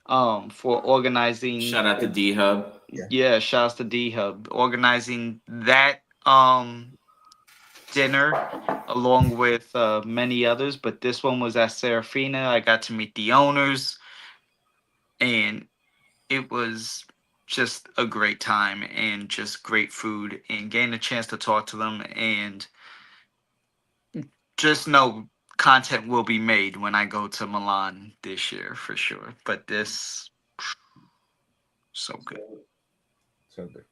for organizing. Shout out to D Hub. Yeah, shouts to D Hub organizing that dinner along with many others. But this one was at Serafina. I got to meet the owners, and it was just a great time and just great food and getting a chance to talk to them, and just know content will be made when I go to Milan this year for sure. But this, so good. So good.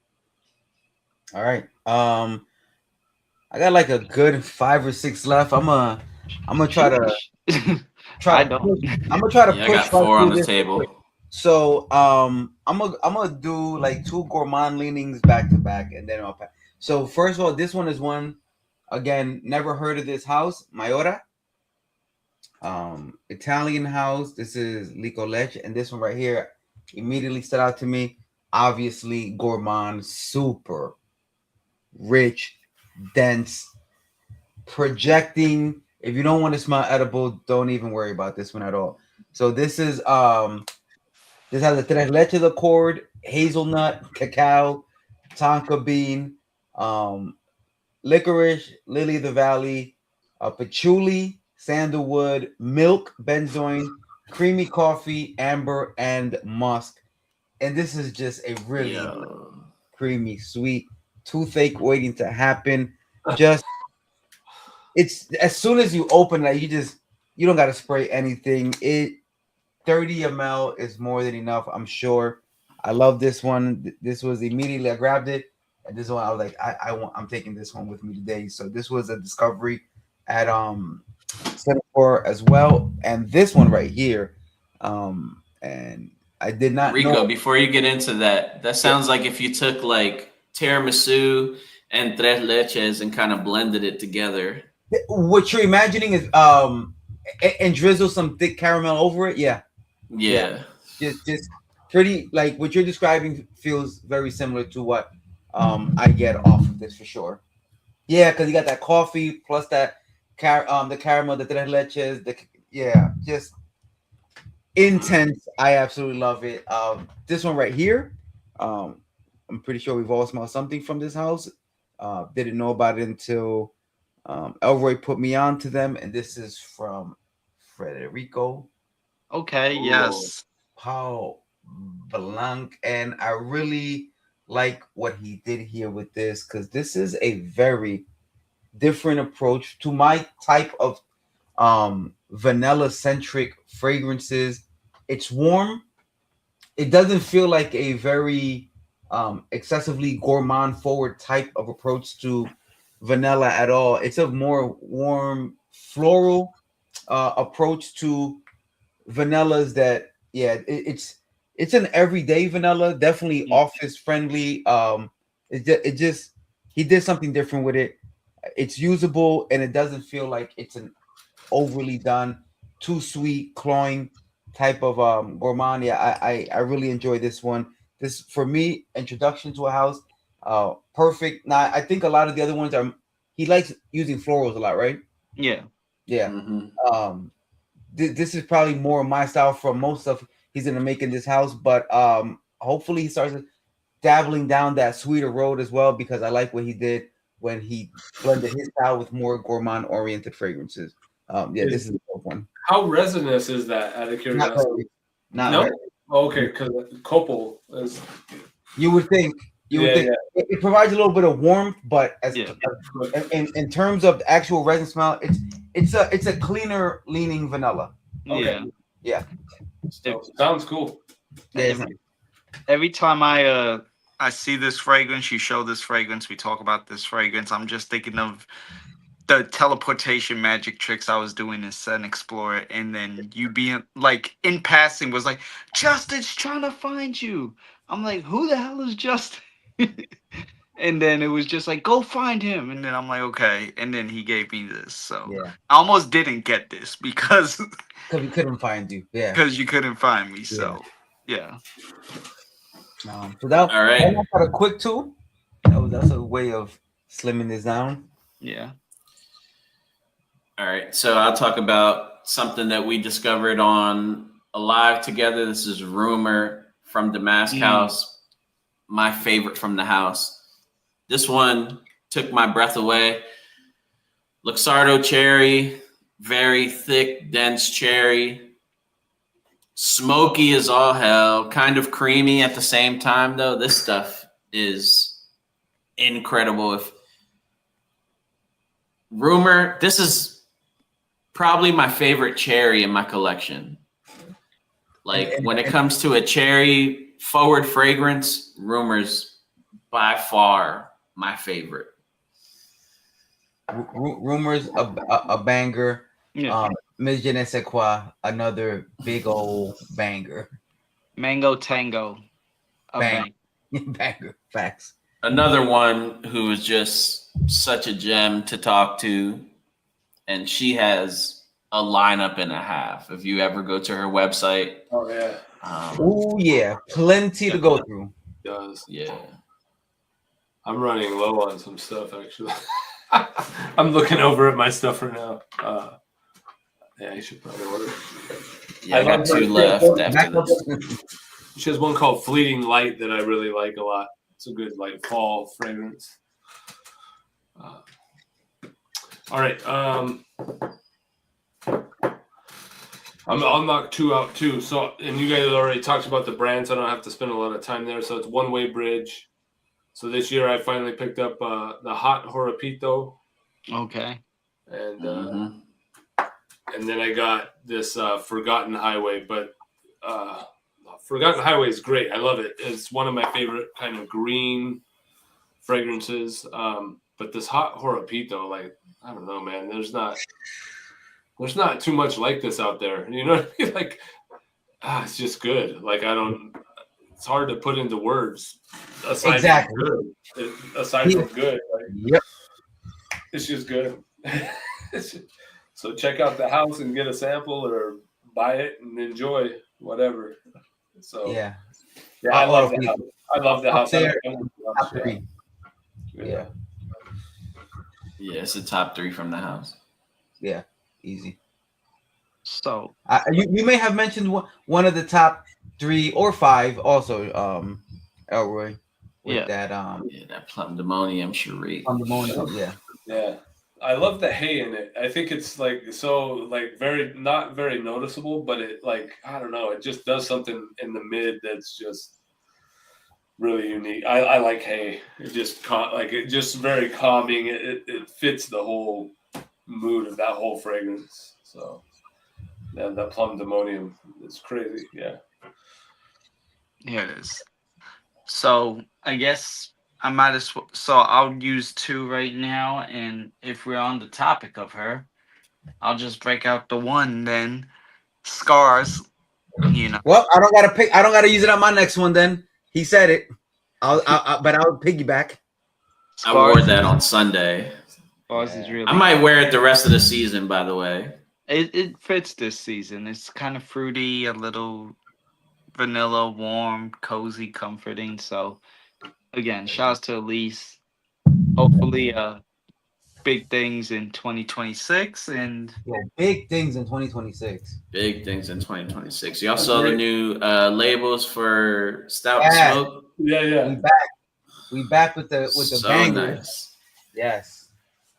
All right. I got like a good 5 or 6 left. I'm gonna try to I don't. I'm gonna try to Yeah, I push got 4 right on through the this. table. So I'm gonna do like 2 gourmand leanings back to back, and then I'll pass. So first of all, this one is one, again, never heard of this house, Maiora. Italian house. This is Lico Leche, and this one right here immediately stood out to me. Obviously, gourmand, super rich, dense, projecting. If you don't want to smell edible, don't even worry about this one at all. So this is this has a tres leche accord, hazelnut, cacao, tonka bean, licorice, lily of the valley, patchouli, sandalwood, milk, benzoin, creamy coffee, amber, and musk. And this is just a really creamy, sweet toothache waiting to happen. Just it's as soon as you open it, you don't gotta spray anything. 30 ml is more than enough, I'm sure. I love this one. This was immediately I grabbed it, and this one I was like, I'm taking this one with me today. So this was a discovery at Singapore as well, and this one right here, and I did not Rico, know. before you get into that, that sounds like if you took like tiramisu and tres leches and kind of blended it together. What you're imagining is and drizzle some thick caramel over it. Yeah. Just pretty, like what you're describing feels very similar to what I get off of this for sure. Yeah, because you got that coffee plus that the caramel, the tres leches, just intense. I absolutely love it. This one right here, I'm pretty sure we've all smelled something from this house. Didn't know about it until Elroy put me on to them, and this is from Federico. Okay, yes. Paul Blanc, and I really like what he did here with this because this is a very different approach to my type of vanilla centric fragrances. It's warm. It doesn't feel like a very excessively gourmand forward type of approach to vanilla at all. It's a more warm floral approach to vanillas that it's an everyday vanilla, definitely office friendly. It just he did something different with it. It's usable and it doesn't feel like it's an overly done, too sweet, cloying type of gourmand. Yeah, I really enjoy this one. This for me, introduction to a house, perfect. Now I think a lot of the other ones are he likes using florals a lot, right? Yeah. Mm-hmm. This is probably more my style from most stuff he's gonna make in this house, but hopefully he starts dabbling down that sweeter road as well because I like what he did when he blended his style with more gourmand oriented fragrances. This is the one. How resinous is that? Out of curiosity, Not very. Okay, because copal is. You would think. It provides a little bit of warmth, but in terms of the actual resin smell, it's a cleaner leaning vanilla. Okay. Yeah. Sounds cool. Yeah, every time I see this fragrance, you show this fragrance, we talk about this fragrance, I'm just thinking of the teleportation magic tricks I was doing in Sun Explorer, and then you being like in passing was like, Justin's trying to find you. I'm like, who the hell is Justin? And then it was just like, go find him. And then I'm like, okay. And then he gave me this. So Yeah, I almost didn't get this because because we couldn't find you. Yeah. you couldn't find me. So yeah. So that All right. that got a quick tool. That's a way of slimming this down. Yeah. All right. So I'll talk about something that we discovered on Alive together. This is Rumor from Damask House. My favorite from the house. This one took my breath away. Luxardo cherry, very thick, dense cherry. Smoky as all hell, kind of creamy at the same time, though. This stuff is incredible. If Rumor, this is probably my favorite cherry in my collection. Like when it comes to a cherry forward fragrance, Rumor's by far my favorite. Rumors a banger. Yeah. Ms. Je ne sais quoi, another big old banger. Mango Tango. A Bang. bang. Banger. Facts. Another one who is just such a gem to talk to, and she has a lineup and a half. If you ever go to her website, Oh yeah, Oh yeah, plenty to go through. it does. yeah. I'm running low on some stuff actually. I'm looking over at my stuff right now. Yeah, you should probably order. I got two left after this. She has one called Fleeting Light that I really like a lot. It's a good like fall fragrance. All right. I'll knock two out too. So, and you guys already talked about the brands. I don't have to spend a lot of time there. So it's One Way Bridge. So this year I finally picked up the Hot Horapito, Okay. and and then I got this Forgotten Highway. But Forgotten Highway is great. I love it. It's one of my favorite kind of green fragrances. But this Hot Horapito, like, I don't know, man. There's not too much like this out there. You know what I mean? Like, it's just good. Like, it's hard to put into words. Exactly. From good. Aside from good. Like, Yep. it's just good. So check out the house and get a sample or buy it and enjoy whatever. So Yeah. I love the house. I love the house. There, I love the house. top three. Yeah. Yeah, it's the top three from the house. Yeah. Easy. So You may have mentioned one of the top 3 or 5 also, Elroy. With Yeah. that Yeah, that Plumdemonium Cherie. on the morning. Yeah. Yeah. I love the hay in it. I think it's like so like very not very noticeable, but it like I don't know, it just does something in the mid that's just really unique. I like hay. It just it's just very calming. It fits the whole mood of that whole fragrance. So yeah, that Plumdemonium is crazy. Yeah. here it is. So I guess I might as well. So I'll use 2 right now, and if we're on the topic of her, I'll just break out the one then. Scars, you know. Well, I don't gotta use it on my next one then. He said it. But I'll piggyback. I wore that on Sunday. Scars is really. I might wear it the rest of the season, by the way. It fits this season. It's kind of fruity, a little vanilla, warm, cozy, comforting. So again, shouts to Elise. Hopefully, big things in 2026 and Yeah, big things in 2026. Big things in 2026. Y'all saw the new labels for Stout Yeah. and Smoke. Yeah. We back with the So banger. nice. Yes.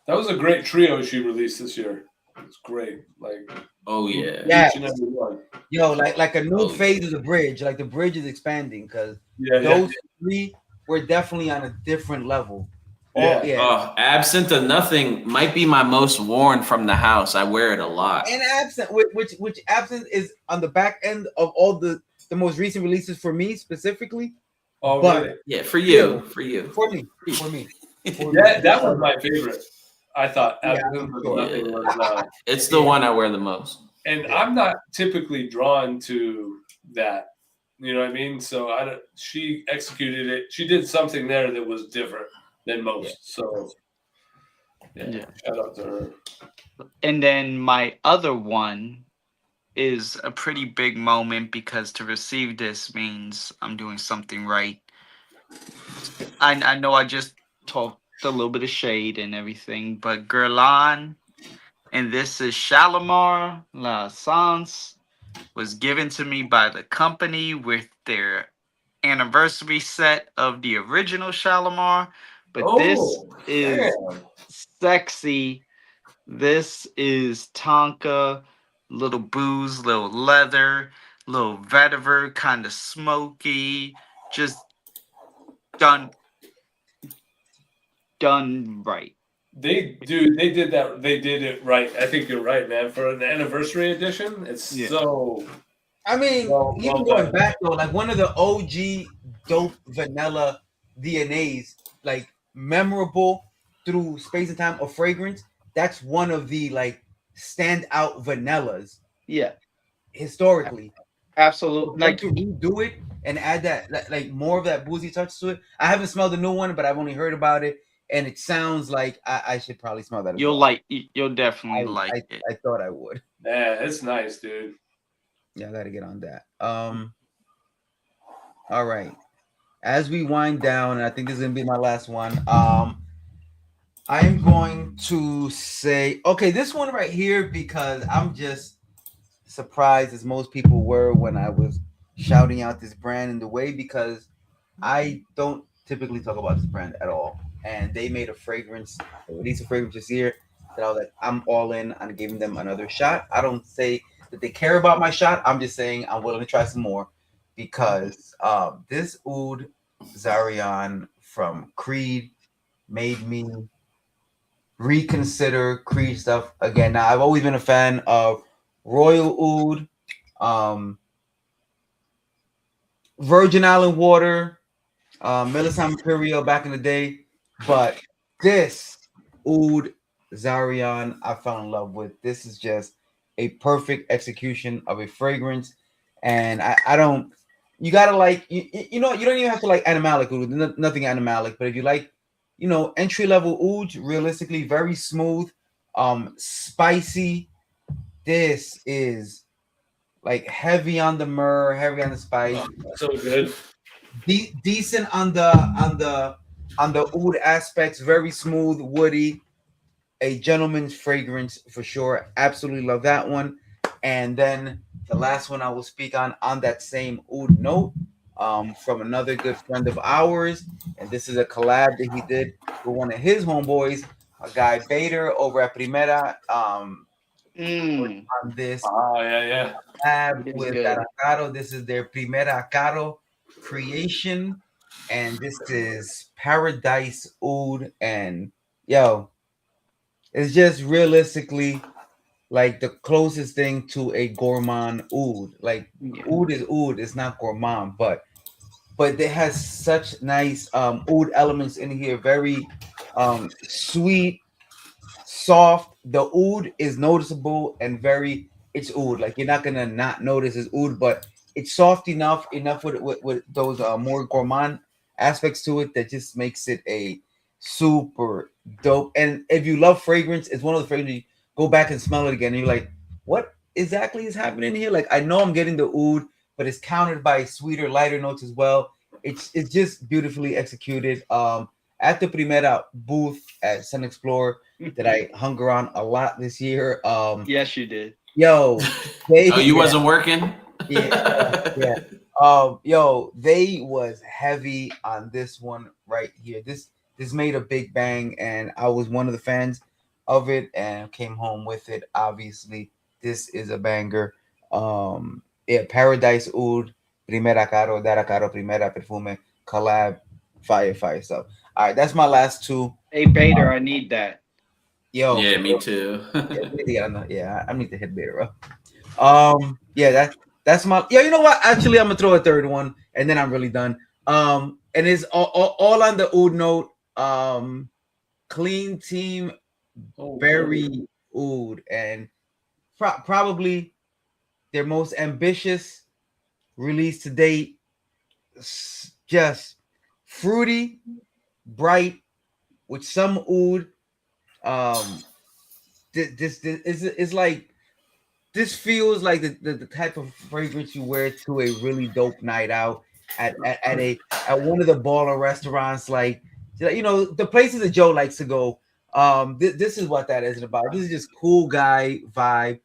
That was a great trio she released this year. It's great. Like Oh yeah. Yeah. each and every one. Yo, like a new Oh, phase of the bridge. Like the bridge is expanding because Yeah. those 3 were definitely on a different level. Yeah. Oh, yeah. Oh, Absinthe of Nothing might be my most worn from the house. I wear it a lot. And absent, which absent is on the back end of all the the most recent releases for me specifically. Oh, But- really? Yeah, for you. For me. For me. That was my favorite. I thought Yeah, Absinthe I'm of sure. Nothing was. It's the one I wear the most. And Yeah. I'm not typically drawn to that. You know what I mean? So I don't. She executed it. She did something there that was different than most. Yeah. So Yeah. shout out to her. And then my other one is a pretty big moment because to receive this means I'm doing something right. I know I just talked a little bit of shade and everything, but Guerlain, and this is Shalimar La Essence, was given to me by the company with their anniversary set of the original Shalimar. But this is damn. sexy. This is Tonka, little booze, little leather, little vetiver, kind of smoky, just done right. They did that. They did it right. I think you're right, man. For an anniversary edition, it's Yeah. so. I mean, Well even done. going back though, like one of the OG dope vanilla DNAs, like memorable through space and time of fragrance. That's one of the like standout vanillas Yeah, historically. absolutely. Like to redo it and add that like more of that boozy touch to it. I haven't smelled the new one, but I've only heard about it, and it sounds like I should probably smell that. As You'll well. you'll definitely like I, it. I thought I would. Yeah, it's nice, dude. Yeah, I gotta get on that. All right. As we wind down, and I think this is gonna be my last one. I'm going to say, okay, this one right here, because I'm just surprised as most people were when I was shouting out this brand in the way, because I don't typically talk about this brand at all. And they made a fragrance, they released a fragrance this year that I was like, I'm all in on giving them another shot. I don't say that they care about my shot. I'm just saying I'm willing to try some more, because this Oud Zarian from Creed made me reconsider Creed stuff again. Now, I've always been a fan of Royal Oud, Virgin Island Water, Millicent Imperial back in the day, but this Oud Zarian I fell in love with. This is just a perfect execution of a fragrance, and I don't. You gotta like you know, you don't even have to like animalic oud, nothing animalic, but if you like, you know, entry level oud, realistically very smooth, spicy. This is like heavy on the myrrh, heavy on the spice, So good. decent on the oud aspects, very smooth, woody, a gentleman's fragrance for sure. Absolutely love that one. And then the last one I will speak on that same oud note, from another good friend of ours, and this is a collab that he did with one of his homeboys, a guy Bader over at Primera, on this Oh yeah. collab It's with good. Aracaro. This is their Primera Caro creation, and this is Paradise Oud, and yo, it's just realistically like the closest thing to a gourmand oud. Like Yeah. oud is oud, it's not gourmand, but it has such nice oud elements in here. Very sweet, soft. The oud is noticeable and very, it's oud. Like you're not gonna not notice it's oud, but it's soft enough with those more gourmand aspects to it that just makes it a super dope. And if you love fragrance, it's one of the fragrances you go back and smell it again, and you're like, what exactly is happening here? Like I know I'm getting the oud, but it's countered by sweeter, lighter notes as well. It's just beautifully executed. At the Primera booth at Sun Explorer that I hung around a lot this year. Yes, you did. Yo, they, Oh, you wasn't working? yeah. Yo, they was heavy on this one right here. This made a big bang, and I was one of the fans of it and came home with it. Obviously, this is a banger. Yeah, Paradise Oud, Primera Caro, Dara Caro, Primera Perfume, collab, fire stuff. All right, that's my last two. Hey, Bader, I need that. Yo, Yeah, me too. yeah, I need to hit Bader up. Yeah, That's my yeah. You know what? Actually, I'm gonna throw a third one, and then I'm really done. And it's all on the oud note. Clean Team Oh, Berry Oud, and probably their most ambitious release to date. Just fruity, bright, with some oud. This is like this feels like the type of fragrance you wear to a really dope night out at one of the baller restaurants, like the places that Joe likes to go. This is what that is about. This is just cool guy vibe.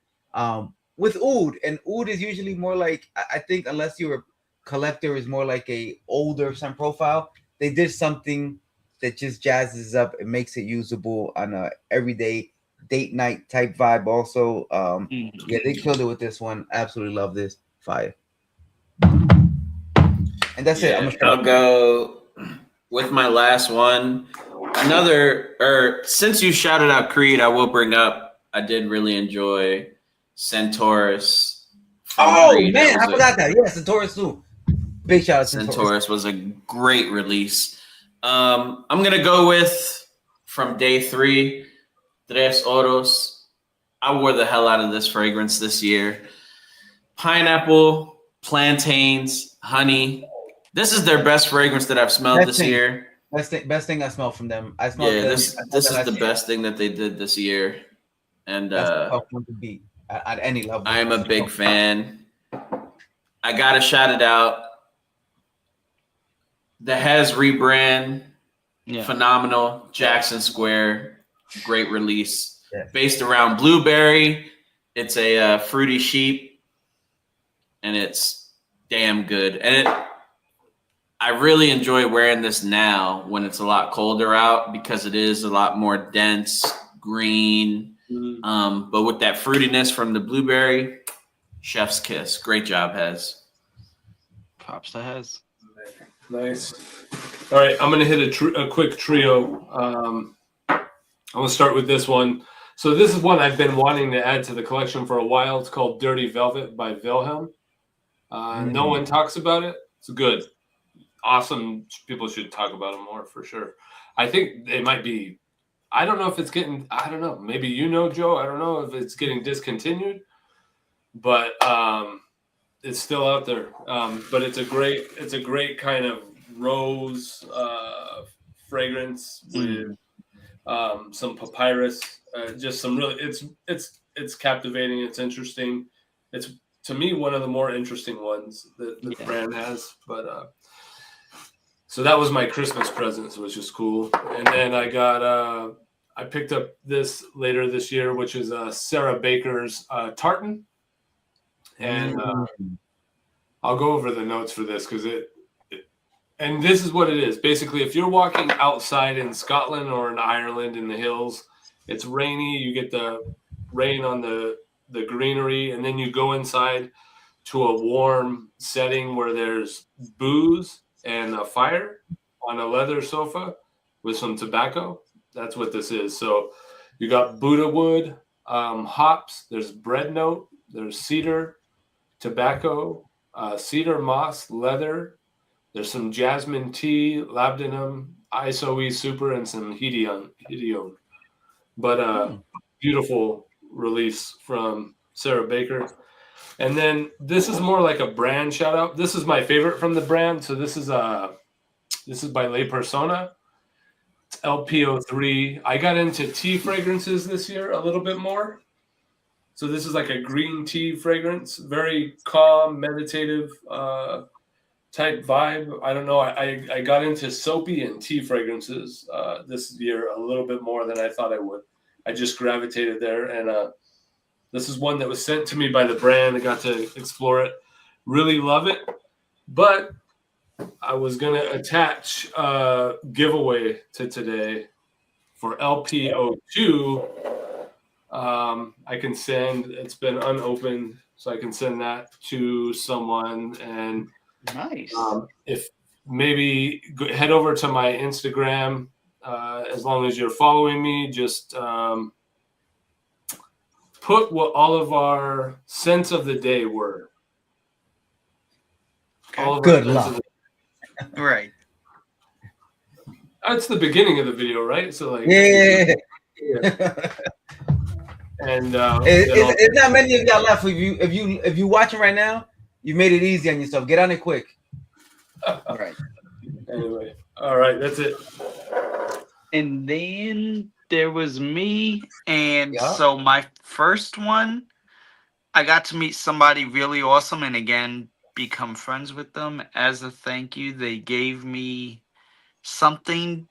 With oud, and oud is usually more like I think unless you're a collector, is more like a older scent profile. They did something that just jazzes up and makes it usable on a everyday date night type vibe. Also, yeah, they killed it with this one. Absolutely love this. Fire. And that's it. I'm gonna I'll go with my last one. Since you shouted out Creed, I will bring up. I did really enjoy Centaurus. Oh Creed. man, I forgot that. Yeah, Centaurus too. Big shout out to Centaurus was a great release. I'm gonna go with from day 3, Tres Oros. I wore the hell out of this fragrance this year. Pineapple, plantains, honey. This is their best fragrance that I've smelled this year. Best thing I smelled from them. I smelled them. This is the best thing that they did this year. And that's a tough one to beat at any level. I am a big fan. I gotta shout it out. The Hez rebrand, phenomenal. Jackson Square, great release. Yeah. Based around blueberry. It's a fruity sheep, and it's damn good. And I really enjoy wearing this now when it's a lot colder out because it is a lot more dense, green. But with that fruitiness from the blueberry, chef's kiss. Great job, Hez. Props to Hez. Nice. All right, I'm gonna hit a quick trio. I'm gonna start with this one. So this is one I've been wanting to add to the collection for a while. It's called Dirty Velvet by Wilhelm. No one talks about it. It's good. Awesome. People should talk about it more for sure. I think it might be, I don't know if it's getting, I don't know. Maybe Joe. I don't know if it's getting discontinued, but it's still out there. But it's a great kind of rose fragrance with some papyrus. Just some really, it's captivating. It's interesting. It's to me one of the more interesting ones that the brand has. But so that was my Christmas present, which is cool. And then I picked up this later this year, which is Sarah Baker's Tartan. And I'll go over the notes for this because and this is what it is. Basically, if you're walking outside in Scotland or in Ireland in the hills, it's rainy, you get the rain on the greenery, and then you go inside to a warm setting where there's booze and a fire on a leather sofa with some tobacco. That's what this is. So you got Buddha wood, hops, there's bread note, there's cedar, tobacco, cedar moss, leather. There's some jasmine tea, labdanum, isoe super, and some hedione. But beautiful release from Sarah Baker. And then this is more like a brand shout out. This is my favorite from the brand. So this is by Le Persona. It's LP03. I got into tea fragrances this year a little bit more. So this is like a green tea fragrance, very calm, meditative type vibe. I don't know. I got into soapy and tea fragrances this year a little bit more than I thought I would. I just gravitated there, and this is one that was sent to me by the brand. I got to explore it. Really love it. But I was going to attach a giveaway to today for LP02. I can send, it's been unopened, so I can send that to someone. And nice. If maybe head over to my Instagram, as long as you're following me, just put what all of our scents of the day were. All of Good our luck. Right. That's the beginning of the video, right? So like, Yeah. and It's not many of y'all left. If you watching right now, you made it easy on yourself. Get on it quick. Right. anyway, all right, that's it. And then there was me, and Yeah. so my first one, I got to meet somebody really awesome, and again become friends with them. As a thank you, they gave me something.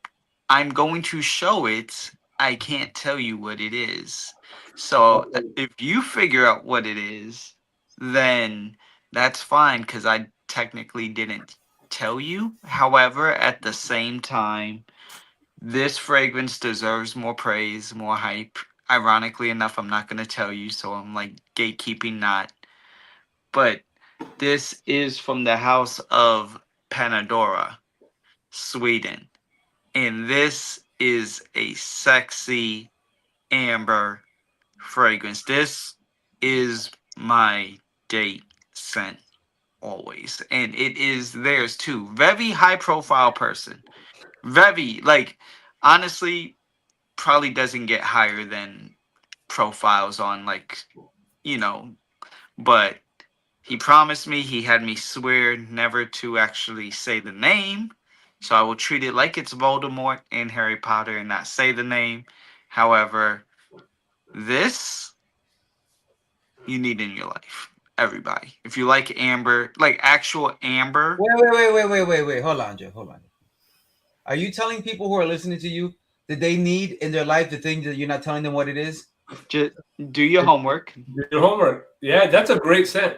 I'm going to show it. I can't tell you what it is. So if you figure out what it is, then that's fine because I technically didn't tell you. However, at the same time, this fragrance deserves more praise, more hype. Ironically enough, I'm not going to tell you, so I'm like gatekeeping not. But this is from the house of Panadora, Sweden. And this is a sexy amber fragrance. This is my date scent always. And it is theirs too. Very high profile person. Very, like, honestly, probably doesn't get higher than profiles on, like, you know, but he promised me, he had me swear never to actually say the name. So I will treat it like it's Voldemort in Harry Potter and not say the name. However, this you need in your life. Everybody. If you like amber, like actual amber, Wait. Hold on, Joe. Hold on. Are you telling people who are listening to you that they need in their life the thing that you're not telling them what it is? just do your homework. Do your homework. Yeah, that's a great scent.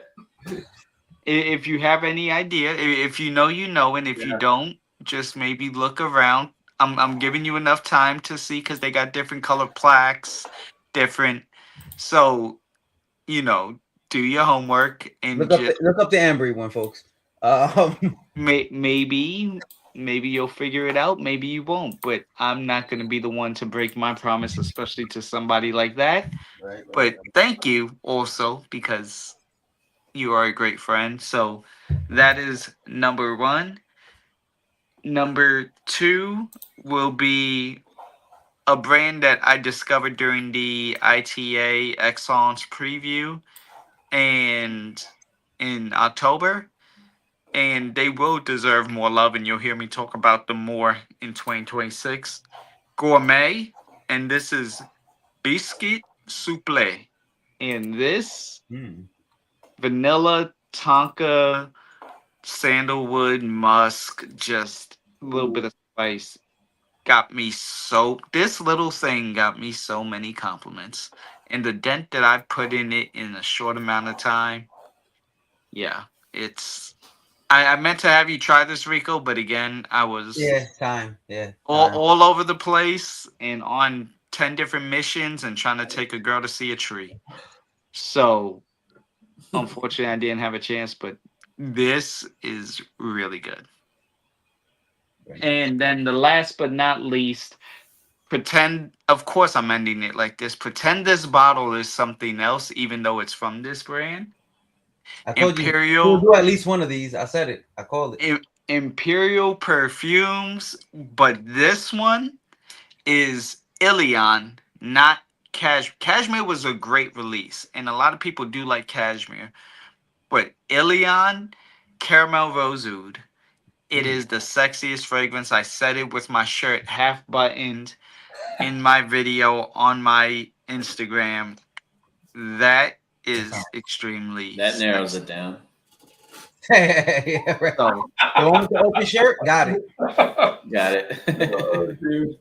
If you have any idea, if you know, you know, and if you Yeah. don't, just maybe look around. I'm giving you enough time to see because they got different color plaques, different. So, you know, do your homework and Look up just the Ambery one, folks. maybe you'll figure it out. Maybe you won't. But I'm not gonna be the one to break my promise, especially to somebody like that. Right. But thank you also because you are a great friend. So that is number one. Number two will be a brand that I discovered during the ITA Excellence preview and in October. And they will deserve more love, and you'll hear me talk about them more in 2026. Gourmet, and this is Biscuit Souffle. And this vanilla, tonka, sandalwood, musk, just a little bit of spice. Got me so, this little thing got me so many compliments. And the dent that I put in it in a short amount of time, yeah, it's, I meant to have you try this, Rico, but again, I was Time. all over the place and on 10 different missions and trying to take a girl to see a tree. So, unfortunately, I didn't have a chance, but this is really good. And then the last but not least, pretend, of course I'm ending it like this. Pretend this bottle is something else, even though it's from this brand. I told Imperial, you we'll do at least one of these. I said it. I called it. Imperial perfumes, but this one is Ilion, not Cashmere. Cashmere was a great release, and a lot of people do like Cashmere. But Ilion Caramel Rose Oud, it is the sexiest fragrance. I said it with my shirt half buttoned in my video on my Instagram. That is extremely That narrows sexy. it down. Yeah, right. So, The one with the open shirt, got it. Got it. Oh, dude.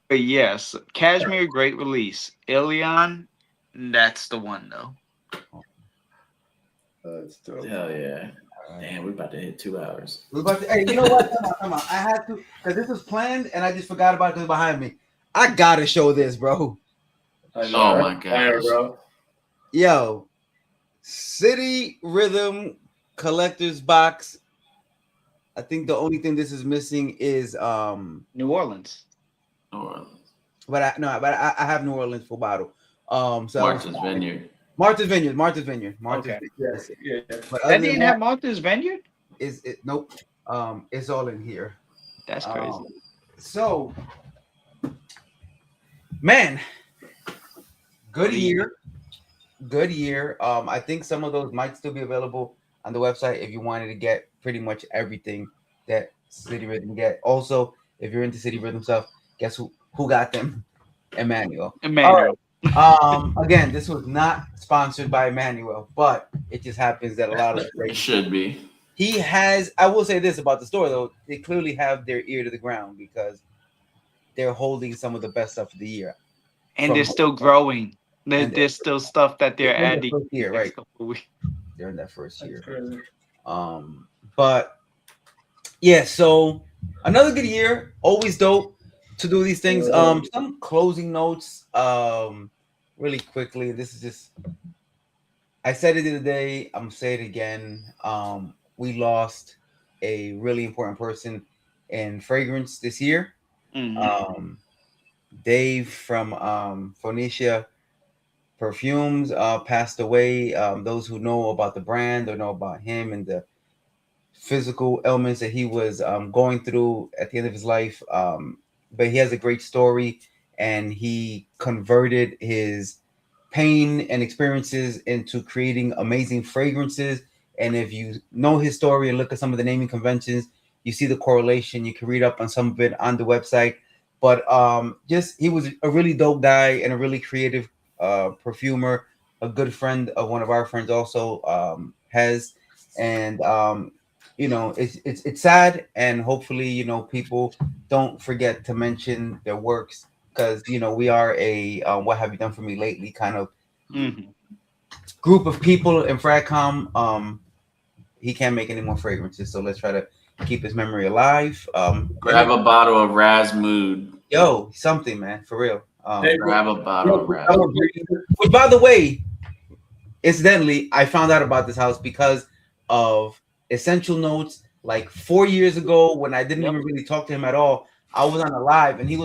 but yes, Cashmere, great release. Ilion, that's the one though. That's dope. Hell yeah. Damn, we're about to hit 2 hours. We're about to, hey, you know what? Come on. I had to, because this was planned and I just forgot about it behind me. I gotta show this, bro. I know, Oh right? my Fire, gosh. bro. Yo, City Rhythm Collector's Box. I think the only thing this is missing is New Orleans. Or but I have New Orleans full bottle. So Martha's Vineyard. Martha's Vineyard. Martha's Vineyard. Martha's Okay. Vineyard. Yeah, That's it. yeah. But That other than didn't that, have Martha's Vineyard. is it? Nope. It's all in here. That's crazy. So, man, good year. Good year. I think some of those might still be available on the website if you wanted to get pretty much everything that City Rhythm get. Also, if you're into City Rhythm stuff, guess who got them? Emmanuel. Emmanuel. Again, this was not sponsored by Emmanuel, but it just happens that a lot of It should be. he has. I will say this about the store though: they clearly have their ear to the ground because they're holding some of the best stuff of the year. And From- they're still growing. And There's still stuff that they're in their adding. first year, next right? couple of weeks. They're in that first year. That's crazy. But yeah, so another good year. Always dope to do these things. Some closing notes. Really quickly. This is just. I said it the other day. I'm gonna say it again. We lost a really important person in fragrance this year. Mhm. Dave from Phoenicia Perfumes passed away. Those who know about the brand or know about him and the physical ailments that he was going through at the end of his life. But he has a great story, and he converted his pain and experiences into creating amazing fragrances. And if you know his story and look at some of the naming conventions, you see the correlation. You can read up on some of it on the website. But just he was a really dope guy and a really creative perfumer, a good friend of one of our friends also has. And you know, it's sad, and hopefully, you know, people don't forget to mention their works, because you know we are a what have you done for me lately kind of Mhm. group of people in Fragcom. He can't make any more fragrances, so let's try to keep his memory alive. Grab a bottle of Raz Mood. Yo, something, man, for real. Hey, Grab a bottle of Raz. Which, by the way, incidentally, I found out about this house because of Essential Notes. Like 4 years ago, when I didn't Yep. even really talk to him at all, I was on a live, and he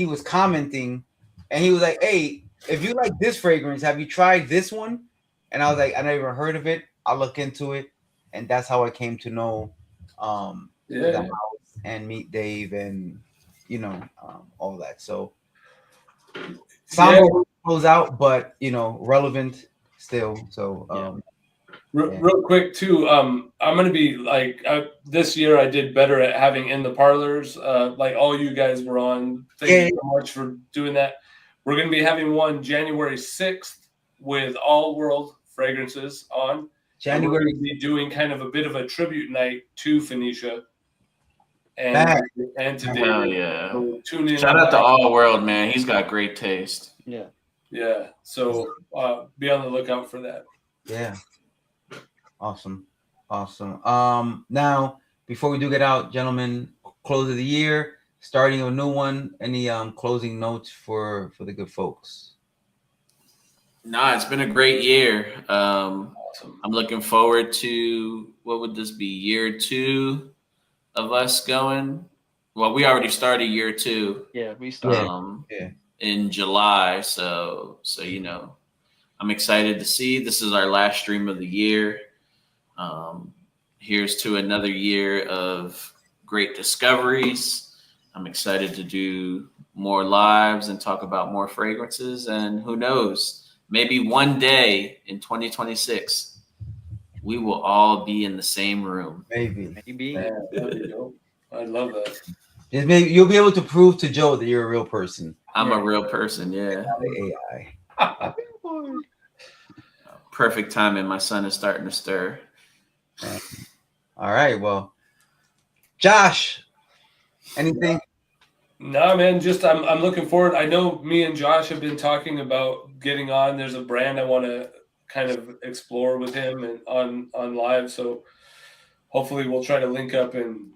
was commenting, and he was like, "Hey, if you like this fragrance, have you tried this one?" And I was like, "I never even heard of it. I'll look into it." And that's how I came to know the Yeah. house and meet Dave, and you know, all that. So somber close out, but you know, relevant still. So Real quick too, I'm gonna be like this year. I did better at having in the parlors, like all you guys were on. Thank you so much for doing that. We're gonna be having one January 6th with All World Fragrances on. And we're January. gonna be doing kind of a bit of a tribute night to Phoenicia and to Hell David. yeah. So tune in. Shout out to All World, man. He's got great taste. Yeah. Yeah. So be on the lookout for that. Yeah. Awesome. Now, before we do get out, gentlemen, close of the year, starting a new one. Any closing notes for the good folks? Nah, it's been a great year. Awesome. I'm looking forward to, what would this be, year 2 of us going? Well, we already started year 2. Yeah, we started. In July. So you know, I'm excited to see. This is our last stream of the year. Here's to another year of great discoveries. I'm excited to do more lives and talk about more fragrances. And who knows, maybe one day in 2026, we will all be in the same room. Maybe. Yeah, that'd be dope. I love that. Just maybe you'll be able to prove to Joe that you're a real person. I'm a real person, yeah. Not an AI. Perfect timing. My son is starting to stir. All right. Well, Josh, anything? No, man, just I'm looking forward. I know me and Josh have been talking about getting on. There's a brand I want to kind of explore with him and on live. So hopefully we'll try to link up and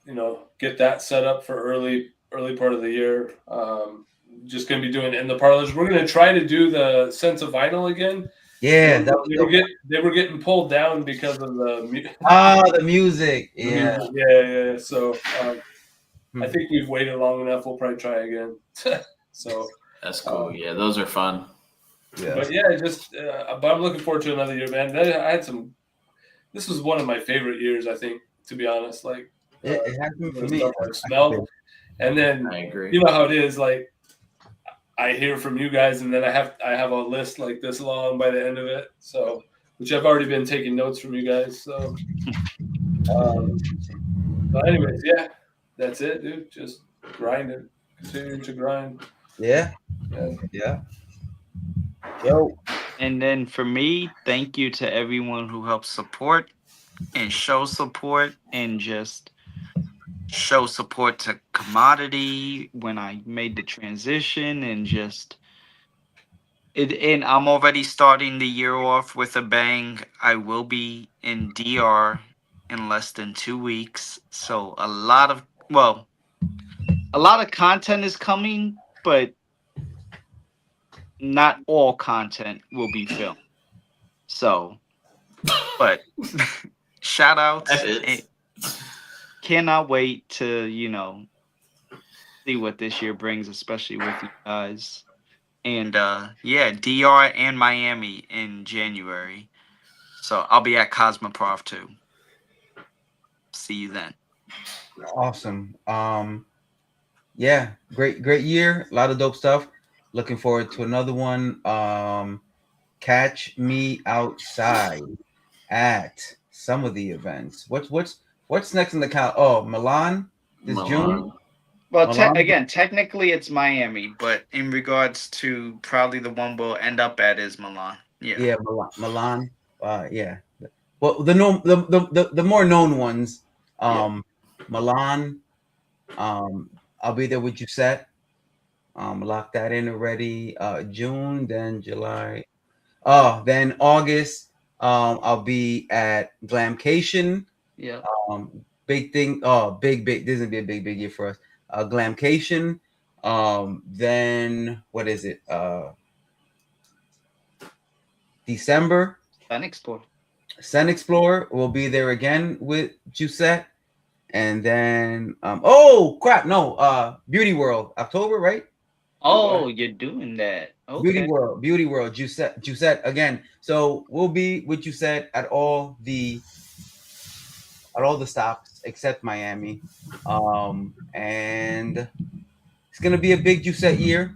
you know, get that set up for early part of the year. Just gonna be doing in the parlors. We're gonna try to do the Sense of Vinyl again. Yeah, They were getting pulled down because of the music. Yeah. Yeah. So I think we've waited long enough. We'll probably try again. So That's cool. Yeah, those are fun. Yeah. But yeah, just but I'm looking forward to another year, man. I had some. This was one of my favorite years, I think, to be honest. Like It has been for the me. stuff I smelled, and then I agree. you know how it is. Like I hear from you guys, and then I have a list like this long by the end of it. So, which I've already been taking notes from you guys. So, but anyways, yeah, that's it, dude. Just grinding, continuing to grind. Yeah. Yeah. Yeah. Yo. And then for me, thank you to everyone who helps support and show support and just show support to Commodity when I made the transition and just it. And I'm already starting the year off with a bang. I will be in DR in less than 2 weeks, so a lot of content is coming, but not all content will be filmed. So, but shout outs. That is. Cannot wait to, see what this year brings, especially with you guys. And yeah, DR and Miami in January. So I'll be at Cosmoprof too. See you then. Awesome. Yeah, great year. A lot of dope stuff. Looking forward to another one. Catch me outside at some of the events. What's next in the count? Oh, Milan this June. Well, Milan? technically it's Miami, but in regards to probably the one we'll end up at is Milan. Yeah. Yeah, Milan. Yeah. Well, the more known ones. Milan. I'll be there with Giuseppe. Lock that in already. June, then July. Oh, then August. I'll be at Glamcation. Yeah. Big thing. Oh, big. This is gonna be a big year for us. Glamcation. Then what is it? December. Sun Explorer will be there again with Giuseppe. And then oh crap, no, Beauty World, October, right? Oh, you're doing that. Okay. Beauty World, Giuseppe again. So we'll be with Giuseppe at all the stops except Miami. And it's gonna be a big Giuseppe year,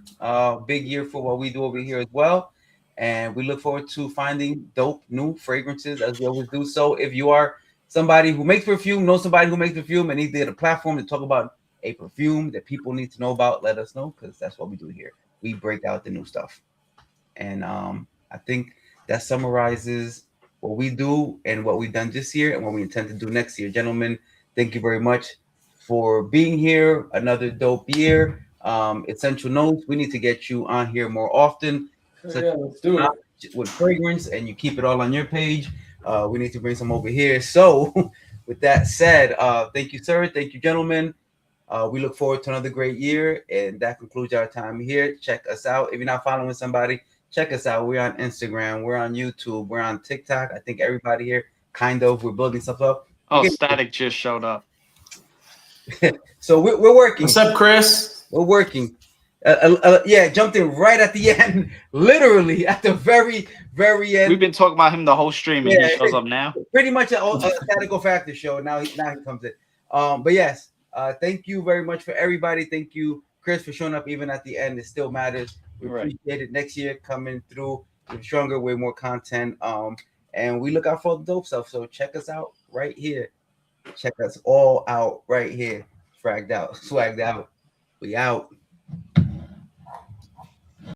big year for what we do over here as well. And we look forward to finding dope new fragrances as we always do. So if you are somebody who makes perfume, know somebody who makes perfume, and need to get a platform to talk about a perfume that people need to know about, let us know, because that's what we do here. We break out the new stuff. And I think that summarizes what we do and what we've done this year and what we intend to do next year. Gentlemen, thank you very much for being here. Another dope year. Essential Notes, we need to get you on here more often. Yeah, let's do it. With fragrance, and you keep it all on your page. We need to bring some over here. So with that said, thank you, sir. Thank you, gentlemen. We look forward to another great year. And that concludes our time here. Check us out. If you're not following somebody, check us out. We're on Instagram. We're on YouTube. We're on TikTok. I think everybody here, kind of, we're building stuff up. Oh, Okay. Static just showed up. So we're working. What's up, Chris? We're working. Yeah, jumped in right at the end, literally at the very end. We've been talking about him the whole stream, and Yeah, he shows up now. Pretty much a Statical Factor show. Now he comes in. But yes, thank you very much for everybody. Thank you, Chris, for showing up even at the end. It still matters. We appreciate it. Next year coming through with stronger, way more content. And we look out for the dope stuff. So check us out right here. Check us all out right here. Fragged out, swagged out. We out.